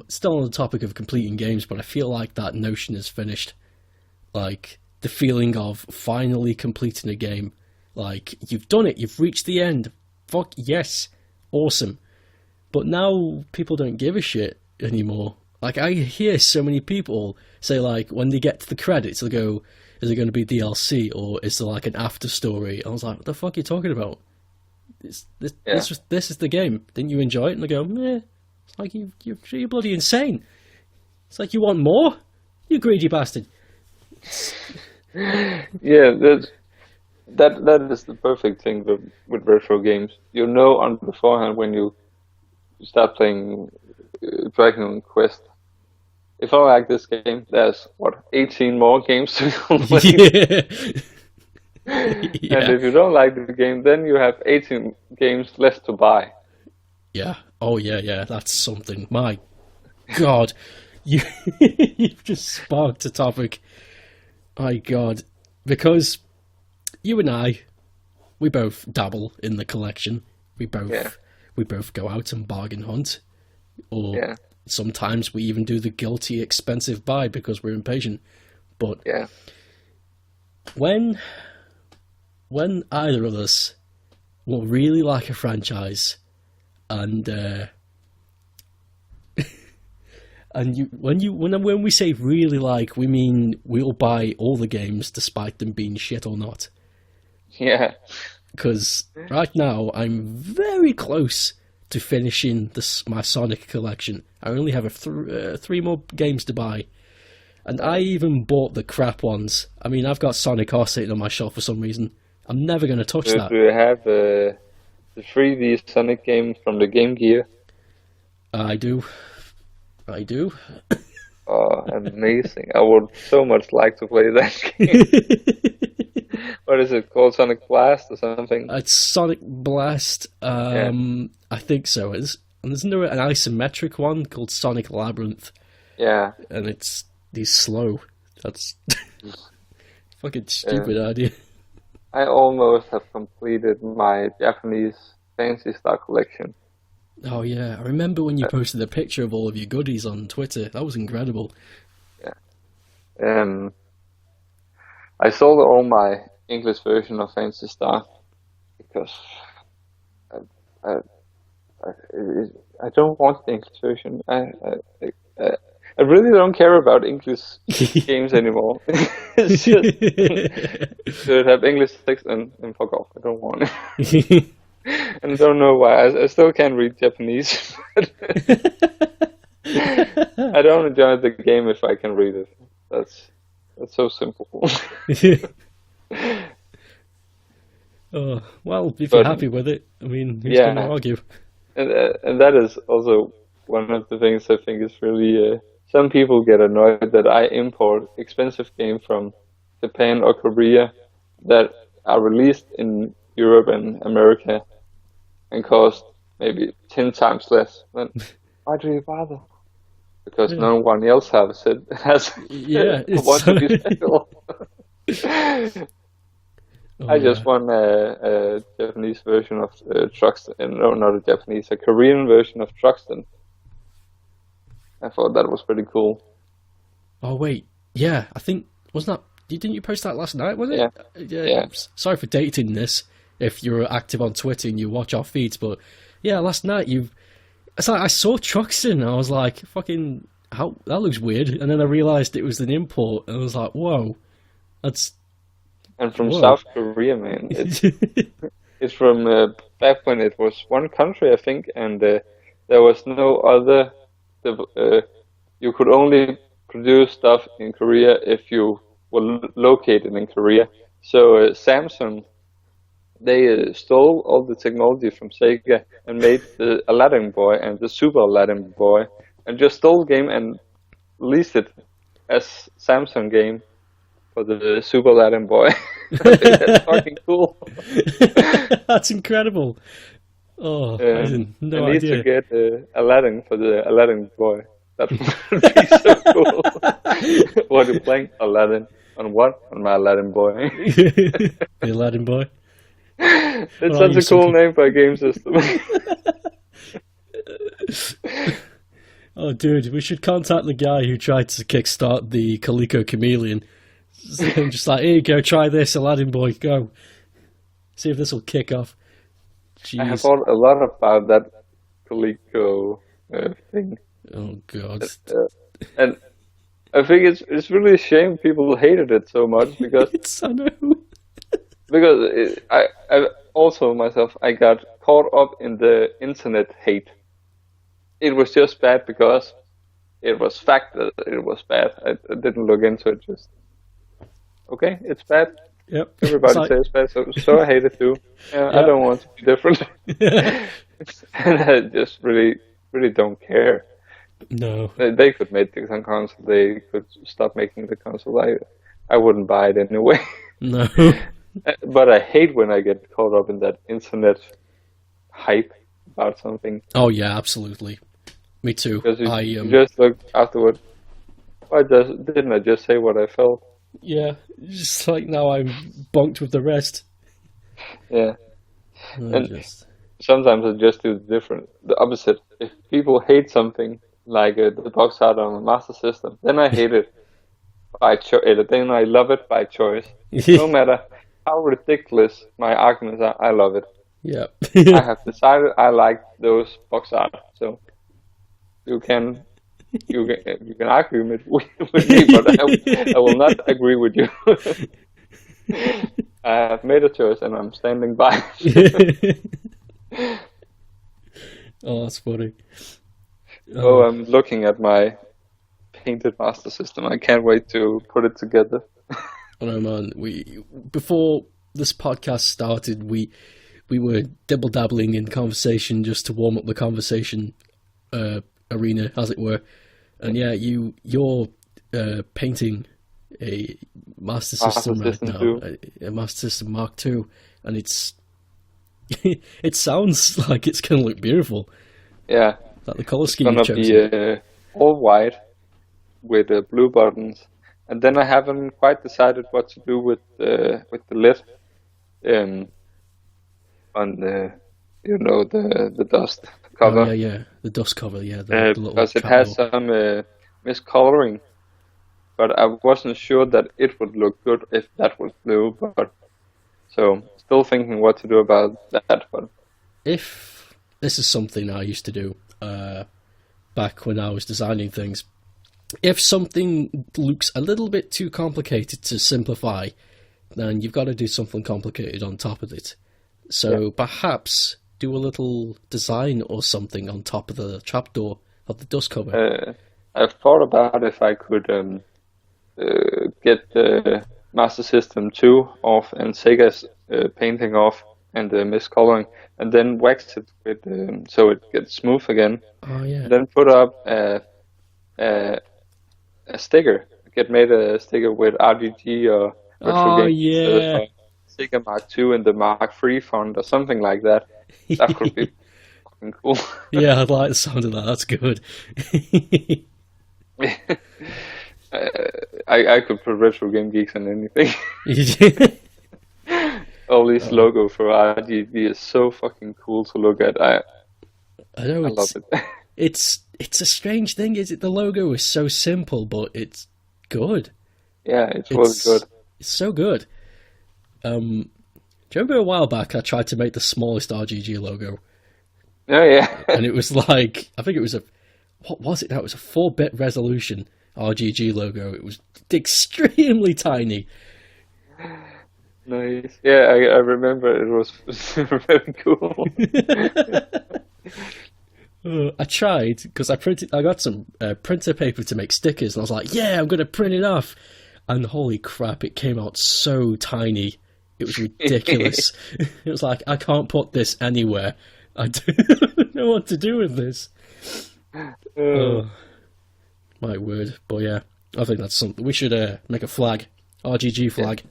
still on the topic of completing games, but I feel like that notion is finished. Like the feeling of finally completing a game. Like you've done it, you've reached the end. Fuck yes, awesome. But now people don't give a shit anymore. Like I hear so many people say, like when they get to the credits, they'll go, "Is it going to be DLC or is there like an after story?" I was like, "What the fuck are you talking about? This is the game. Didn't you enjoy it?" And they go, "Meh." It's like you're bloody insane. It's like you want more, you greedy bastard. Yeah, that is the perfect thing with retro games. You know on beforehand when you start playing Dragon Quest. If I like this game, there's 18 more games to complete. And if you don't like the game, then you have 18 games less to buy. Yeah. Oh yeah. That's something. My God, you've just sparked a topic. My God, because you and I, we both dabble in the collection. We both go out and bargain hunt, or sometimes we even do the guilty expensive buy because we're impatient. But when either of us will really like a franchise, and when we say really like, we mean we'll buy all the games despite them being shit or not. Yeah. Because right now I'm very close to finishing my Sonic collection. I only have 3 more games to buy. And I even bought the crap ones. I mean, I've got Sonic R sitting on my shelf for some reason. I'm never going to touch that. Do you have the 3D Sonic game from the Game Gear? I do. Oh, amazing. I would so much like to play that game. What is it called? Sonic Blast or something? It's Sonic Blast. I think so. Isn't there an isometric one called Sonic Labyrinth? Yeah. And he's slow. That's fucking stupid idea. I almost have completed my Japanese Fantasy Star collection. Oh yeah, I remember when you posted a picture of all of your goodies on Twitter. That was incredible. Yeah. I sold all my English version of Fantasy Star because I don't want the English version. I really don't care about English games anymore. It's just should have English text and fuck off. I don't want it. And I don't know why. I still can't read Japanese. I don't enjoy the game if I can read it. That's so simple. Oh, well, if you're But happy with it, I mean, who's going to yeah, argue? and that is also one of the things I think is really. Some people get annoyed that I import expensive games from Japan or Korea that are released in Europe and America and cost maybe 10 times less. Then why do you bother? Because Yeah, no one else has yeah, want it's to be special. oh I just yeah. won a Japanese version of Truxton. No, not a Japanese, a Korean version of Truxton. I thought that was pretty cool. Oh wait, yeah, I think wasn't that? Didn't you post that last night? Was it? Yeah, Yeah. yeah. Sorry for dating this. If you're active on Twitter and you watch our feeds, but yeah, last night you. It's like I saw Truxton and I was like, "Fucking, how that looks weird," and then I realised it was an import, and I was like, "Whoa, that's And from whoa." South Korea, man. It's from back when it was one country, I think, and there was no other. You could only produce stuff in Korea if you were located in Korea. So Samsung, they stole all the technology from Sega and made the Aladdin Boy and the Super Aladdin Boy, and just stole the game and released it as Samsung game for the Super Aladdin Boy. I think that's fucking cool. That's incredible. Oh, I had no I need idea. to get Aladdin for the Aladdin Boy. That would be so cool. What are you playing? Aladdin. On what? On my Aladdin Boy. The Aladdin boy. It's Well, such a cool name for a game system. Oh, dude, we should contact the guy who tried to kickstart the Coleco Chameleon. Just like, here you go, try this, Aladdin boy, go. See if this will kick off. I have Jeez. thought a lot about that Coleco thing. Oh, God. And I think it's really a shame people hated it so much because I know. I also myself I got caught up in the internet hate. It was just bad because it was fact that it was bad. I didn't look into it. Just okay, it's bad. Yep. Everybody It's like- says bad, so I hate it too. I Yeah. don't want to be different, and I just really don't care. No. They could make the console. They could stop making the console. I wouldn't buy it anyway. No. But I hate when I get caught up in that internet hype about something. Oh, yeah, absolutely. Me too. Because you, I you just look afterward. Didn't I just say what I felt? Yeah, just like now I'm bunked with the rest. Yeah. I And just... sometimes I just do the opposite. If people hate something, like the box art on a Master System, then I hate it by choice. Then I love it by choice. No matter how ridiculous my arguments are, I love it. Yeah. I have decided I like those box art, so you can argue with me, but I will not agree with you. I have made a choice, and I'm standing by. Oh, that's funny. Oh, I'm looking at my painted Master System. I can't wait to put it together. I know, man. Before this podcast started, we were dabble dabbling in conversation just to warm up the conversation arena, as it were. And yeah, you're painting a Master System right System now, 2. a Master System Mark II, and it's it sounds like it's gonna look beautiful. Yeah, Like the color it's scheme gonna you've be chosen. all white with blue buttons, and then I haven't quite decided what to do with the lid on the the dust cover. Oh, yeah, the dust cover, yeah, the little Because it trap has door. some miscoloring, but I wasn't sure that it would look good if that was blue. But so still thinking what to do about that. But If this is something I used to do back when I was designing things, if something looks a little bit too complicated to simplify, then you've got to do something complicated on top of it. So perhaps do a little design or something on top of the trapdoor of the dust cover. I've thought about if I could get the Master System 2 off and Sega's painting off and miscoloring, and then wax it with so it gets smooth again. Oh yeah. Then put up a sticker. Made a sticker with RGG or retro Oh game yeah. Sega Mark II in the Mark III font or something like that. That could be fucking cool. Yeah, I like the sound of that. That's good. I could put retro game geeks on anything. All these logo for RGB is so fucking cool to look at. I know I love it. It's a strange thing, is it? The logo is so simple, but it's good. Yeah, it's really good. It's so good. Do you remember a while back I tried to make the smallest RGG logo? Oh yeah. And it was like, I think it was what was it now? It was a 4-bit resolution RGG logo. It was extremely tiny. Nice. Yeah, I remember it was very cool. I tried because I got some printer paper to make stickers, and I was like, "Yeah, I'm going to print it off." And holy crap, it came out so tiny. It was ridiculous. It was like, I can't put this anywhere. I don't know what to do with this. Oh, my word. But yeah, I think that's something. We should make a flag. RGG flag.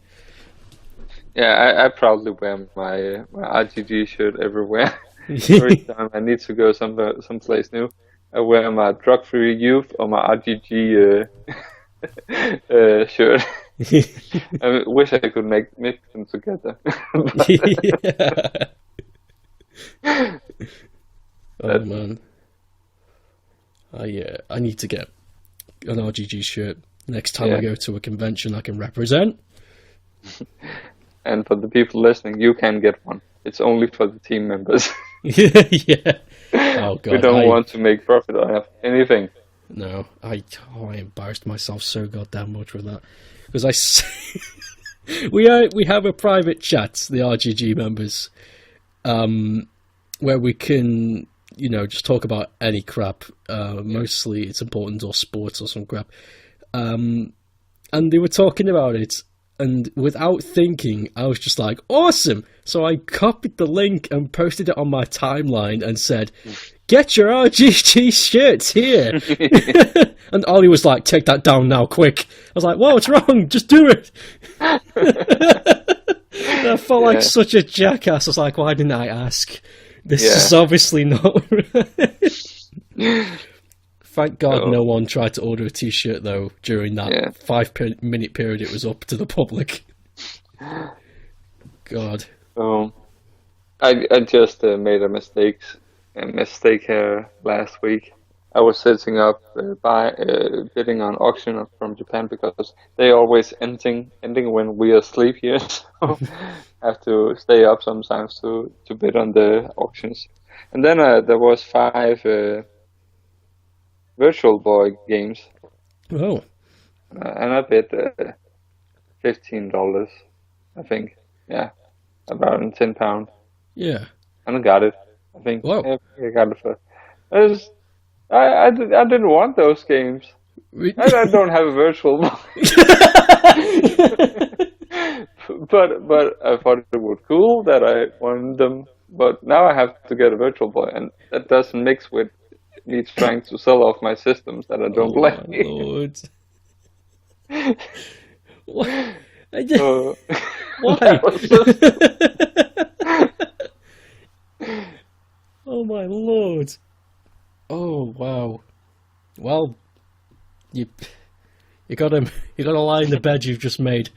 Yeah, I proudly wear my RGG shirt everywhere. Every time I need to go someplace new, I wear my drug-free youth or my RGG shirt. I wish I could mix them together. Oh man, I need to get an RGG shirt next time I go to a convention I can represent. And for the people listening, you can get one. It's only for the team members. Yeah. Oh god. We don't want to make profit out of anything. No, I embarrassed myself so goddamn much with that, because we have a private chat, the RGG members, where we can just talk about any crap. Mostly it's important or sports or some crap. And they were talking about it, and without thinking, I was just like, awesome! So I copied the link and posted it on my timeline and said, get your RGG shirts here! And Ollie was like, take that down now, quick! I was like, whoa, what's wrong? Just do it! And I felt like such a jackass. I was like, why didn't I ask? This is obviously not right. Thank God no one tried to order a t-shirt, though, during that 5-minute period it was up to the public. God. I just made a mistake here last week. I was setting up bidding on auction from Japan, because they always ending when we are asleep here, so I have to stay up sometimes to bid on the auctions. And then there was 5 Virtual Boy games. Oh. And I bid $15, I think. Yeah, about £10. Yeah. And I got it. I think. Whoa. Yeah, I got it for. I didn't want those games. I don't have a Virtual Boy. but I thought it would cool that I wanted them. But now I have to get a Virtual Boy, and that doesn't mix with me trying to sell off my systems that I don't like. My Lord. Why? Oh my Lord. Oh wow. Well, you gotta lie in the bed you've just made.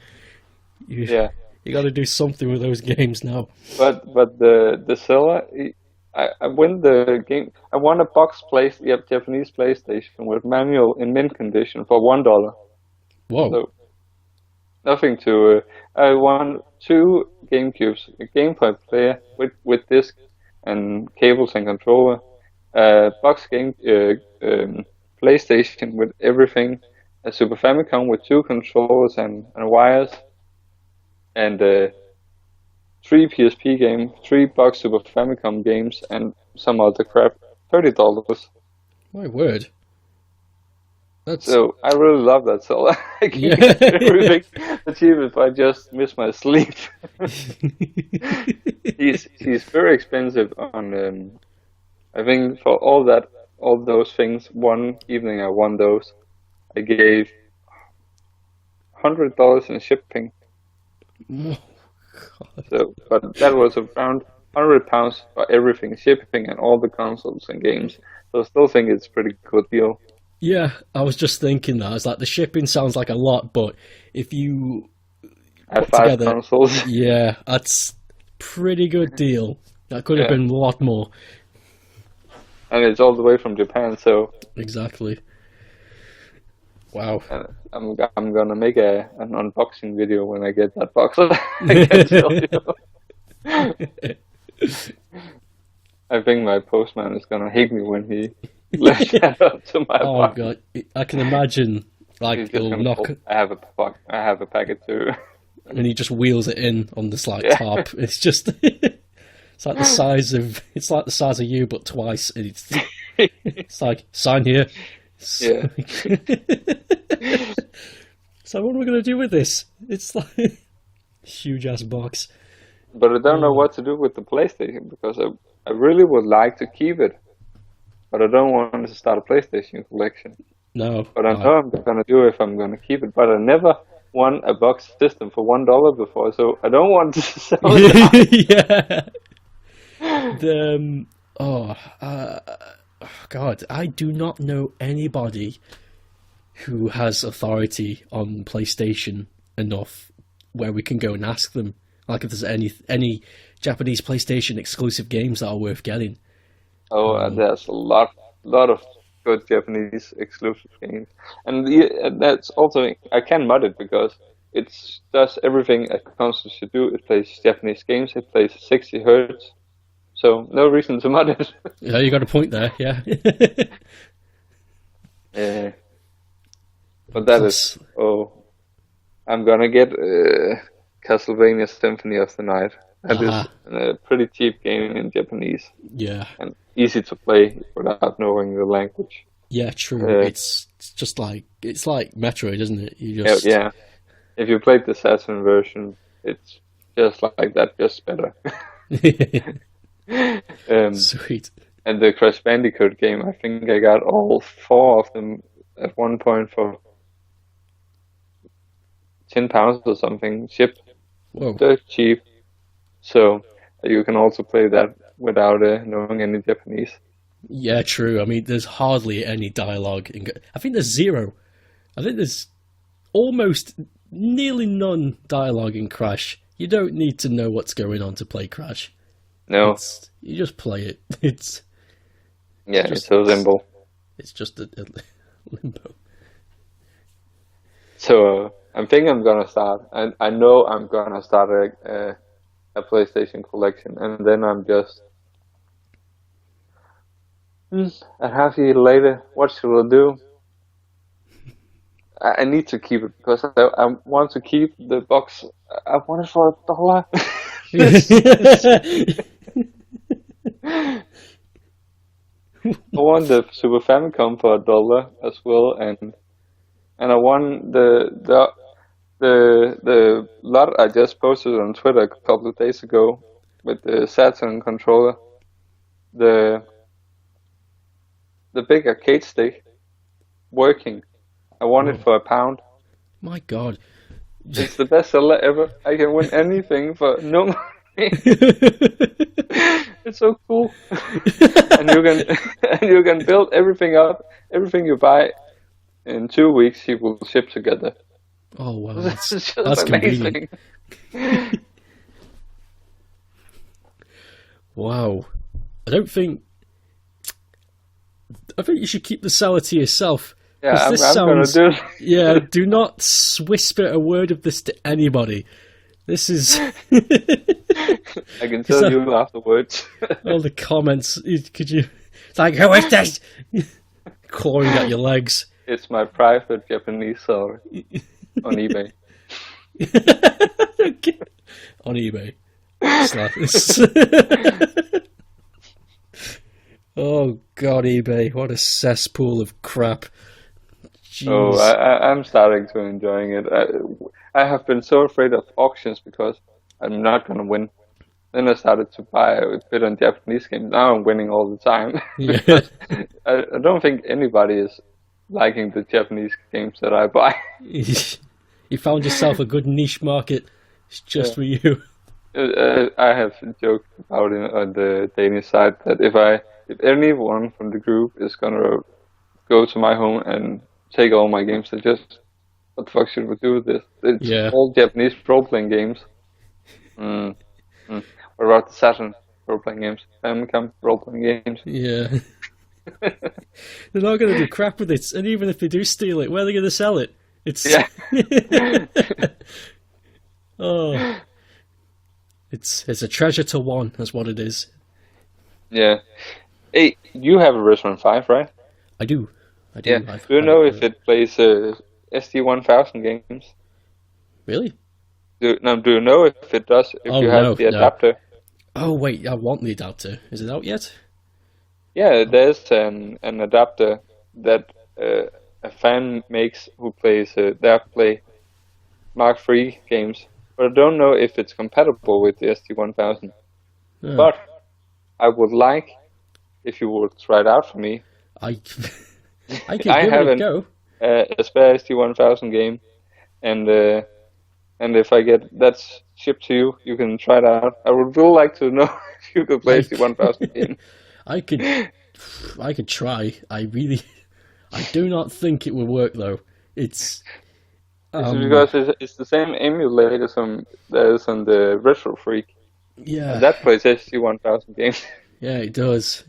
You gotta do something with those games now. But the seller, I win the game. I won a Japanese PlayStation with manual in mint condition for $1. Whoa. So, nothing to. I won 2 GameCubes, a Game Boy player with disc and cables and controller, box game PlayStation with everything, a Super Famicom with 2 controllers and wires, and 3 PSP games, 3 box Super Famicom games, and some other crap. $30. My word. So I really love that. So I can yeah. get everything achieved if I just miss my sleep. He's very expensive on. I think for all those things, one evening I won those. I gave $100 in shipping. Oh, So, but that was around £100 for everything, shipping and all the consoles and games. So I still think it's a pretty good deal. yeah, I was just thinking that. It's like the shipping sounds like a lot, but if you I have put 5 together, consoles. yeah, that's pretty good deal. That could have Yeah. been a lot more. And it's all the way from Japan, so Exactly. Wow. I'm gonna make an unboxing video when I get that box. I can tell you. I think my postman is gonna hate me when he left that up to my Oh box. god, I can imagine. Like He's just he'll gonna knock, pull, I have a packet too. and he just wheels it in on this like Yeah. top. It's just, it's like the size of you, but twice. And it's like sign here. Yeah. So what are we gonna do with this? It's like huge ass box. But I don't know what to do with the PlayStation because I really would like to keep it, but I don't want to start a PlayStation collection. No, But I know I'm gonna do it if I'm gonna keep it. But I never won a box system for $1 before, so I don't want to sell it. yeah. The God, I do not know anybody who has authority on PlayStation enough where we can go and ask them, like, if there's any Japanese PlayStation exclusive games that are worth getting. Oh, and there's a lot of good Japanese exclusive games, and that's also I can mod it because it does everything a console should do. It plays Japanese games. It plays 60 hertz. So no reason to mod it. Yeah, you got a point there. Yeah. But that Plus- is I'm gonna get Castlevania Symphony of the Night. That is a pretty cheap game in Japanese Yeah. and easy to play without knowing the language. Yeah. True. It's just like Metroid, isn't it? You just Yeah. If you played the Saturn version, it's just like that, just better. Sweet. And the Crash Bandicoot game, I think I got all 4 of them at one point for £10 or something, shipped. Whoa. They're cheap, so you can also play that without knowing any Japanese. Yeah, true. I mean, there's hardly any dialogue. I think there's zero. I think there's almost nearly none dialogue in Crash. You don't need to know what's going on to play Crash. No, You just play it. It's so simple. It's just a limbo. So I think I'm gonna start, and I know I'm gonna start a PlayStation collection, and then I'm just a half year later. What should I do? I need to keep it because I want to keep the box. I want it for $1. I won the Super Famicom for $1 as well, and I won the lot I just posted on Twitter a couple of days ago with the Saturn controller, the big arcade stick working. I won it for £1. My God. It's the best seller ever. I can win anything for no money. It's so cool. and you can build everything up. Everything you buy in 2 weeks, you will ship together. Oh wow, It's just that's amazing. convenient. Wow. I think you should keep the seller to yourself. Yeah, 'Cause I'm this gonna sounds, do it. yeah, do not whisper a word of this to anybody. This is I can tell you afterwards. all the comments. Could you? It's like, who is this? Clawing at your legs. It's my private Japanese seller on eBay. On eBay. Oh God, eBay! What a cesspool of crap. Oh, Jeez. I'm starting to enjoying it. I have been so afraid of auctions because I'm not gonna win. Then I started to buy a bit on Japanese games. Now I'm winning all the time Yeah. because I don't think anybody is liking the Japanese games that I buy. You found yourself a good niche market. It's just Yeah. for you. I have joked about it on the Danish side that if anyone from the group is gonna go to my home and take all my games, they just what the fuck should we do with this? It's Yeah. all Japanese role-playing games. Mm, mm. What about the Saturn role-playing games? Famicom role-playing games? Yeah. They're not going to do crap with it. And even if they do steal it, where are they going to sell it? It's. Yeah. Oh. It's a treasure to one, that's what it is. Yeah. Hey, you have a Restaurant 5, right? I do. I do. Yeah. Do you know if it plays SD1000 games? Really? Do you know if it does, if you have the adapter? Oh, wait, I want the adapter. Is it out yet? Yeah, there's an adapter that a fan makes who plays their Play Mark III games. But I don't know if it's compatible with the SD1000. Oh. But I would like if you would try it out for me. I can I give have it a go. A spare SD1000 game, and if I get that shipped to you, you can try it out. I would really like to know if you could play SD1000 game. I could try. I do not think it will work though. It's because it's the same emulator that is on the Retro Freak. Yeah. And that plays SD1000 games. Yeah, it does.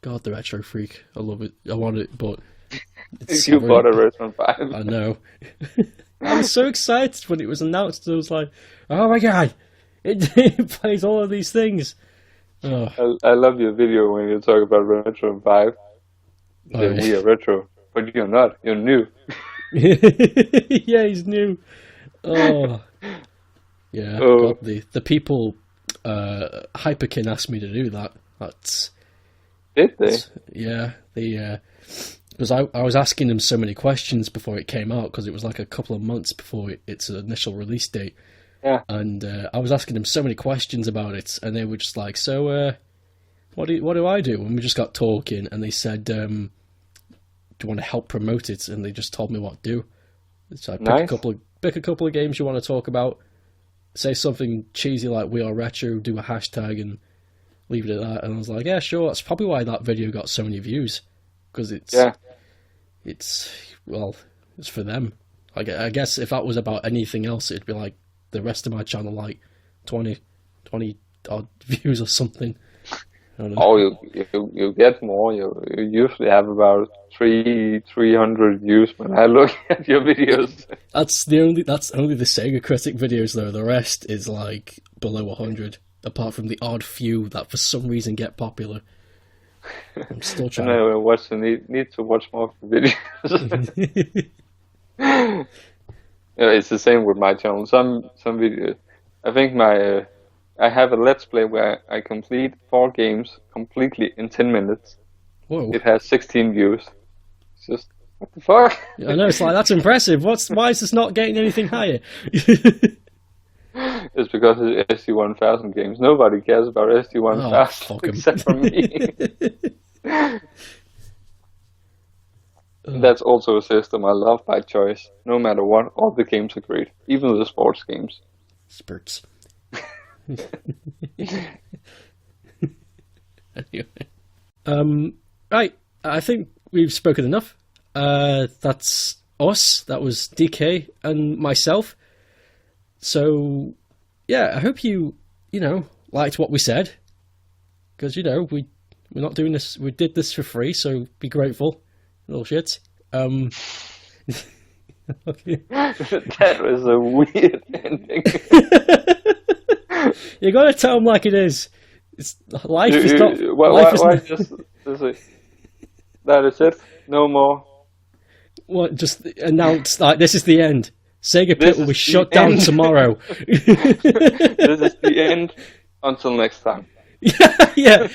God, the Retro Freak. I love it. I want it, but You bought a Restaurant 5. I know. I was so excited when it was announced. I was like, "Oh my god, it plays all of these things." Oh. I love your video when you talk about Retro 5. You say, we are retro, but you're not. You're new. Yeah, he's new. Oh. Yeah, God, the people, Hyperkin asked me to do that. Did they? Yeah, because I was asking them so many questions before it came out, because it was like a couple of months before its initial release date. Yeah. And I was asking them so many questions about it, and they were just like, "So, what do I do?" And we just got talking, and they said, "Do you want to help promote it?" And they just told me what to do. So I pick a couple of games you want to talk about, say something cheesy like "We Are Retro," do a hashtag, and leave it at that. And I was like, "Yeah, sure." That's probably why that video got so many views, because it's for them. I guess if that was about anything else, it'd be like the rest of my channel, like 20 odd views or something. I don't know. Oh, you get more. You usually have about 300 views when I look at your videos. That's only the Sega Critic videos though. The rest is like below 100. Apart from the odd few that for some reason get popular. I'm still trying. Need to watch more of the videos. Yeah, it's the same with my channel. Some videos. I think I have a Let's Play where I complete 4 games completely in 10 minutes. Whoa. It has 16 views. It's just, what the fuck? I know, it's like, that's impressive. Why is this not getting anything higher? It's because it's SD1000 games. Nobody cares about SD1000 except for me. That's also a system I love by choice. No matter what, all the games are great. Even the sports games. Spurts. Anyway. Right, I think we've spoken enough. That's us. That was DK and myself. So, yeah, I hope you liked what we said. Because, we're not doing this, we did this for free, so be grateful. Little shit. Okay. That was a weird ending. You gotta tell them like it is. It's life is not. Why just that is it? No more. What? Just announce like this is the end. Sega Pit will be shut down tomorrow. This is the end. Until next time. Yeah.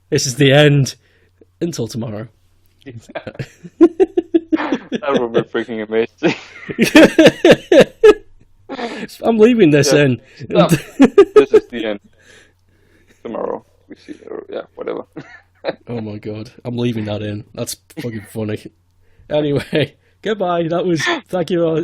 This is the end. Until tomorrow. That would be freaking amazing. I'm leaving this in. No, this is the end. Tomorrow we see, or yeah, whatever. Oh my god, I'm leaving that in. That's fucking funny. Anyway, goodbye. Thank you all.